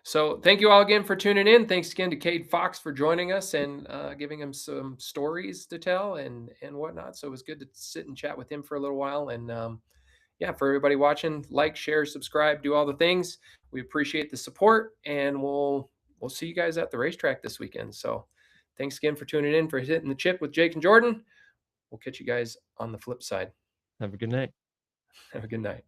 So, thank you all again for tuning in. Thanks again to Cade Fox for joining us and, giving him some stories to tell and whatnot. So, it was good to sit and chat with him for a little while, and, yeah, for everybody watching, like, share, subscribe, do all the things. We appreciate the support, and we'll see you guys at the racetrack this weekend. So, thanks again for tuning in for Hitting the Chip with Jake and Jordan. We'll catch you guys on the flip side. Have a good night. Have a good night.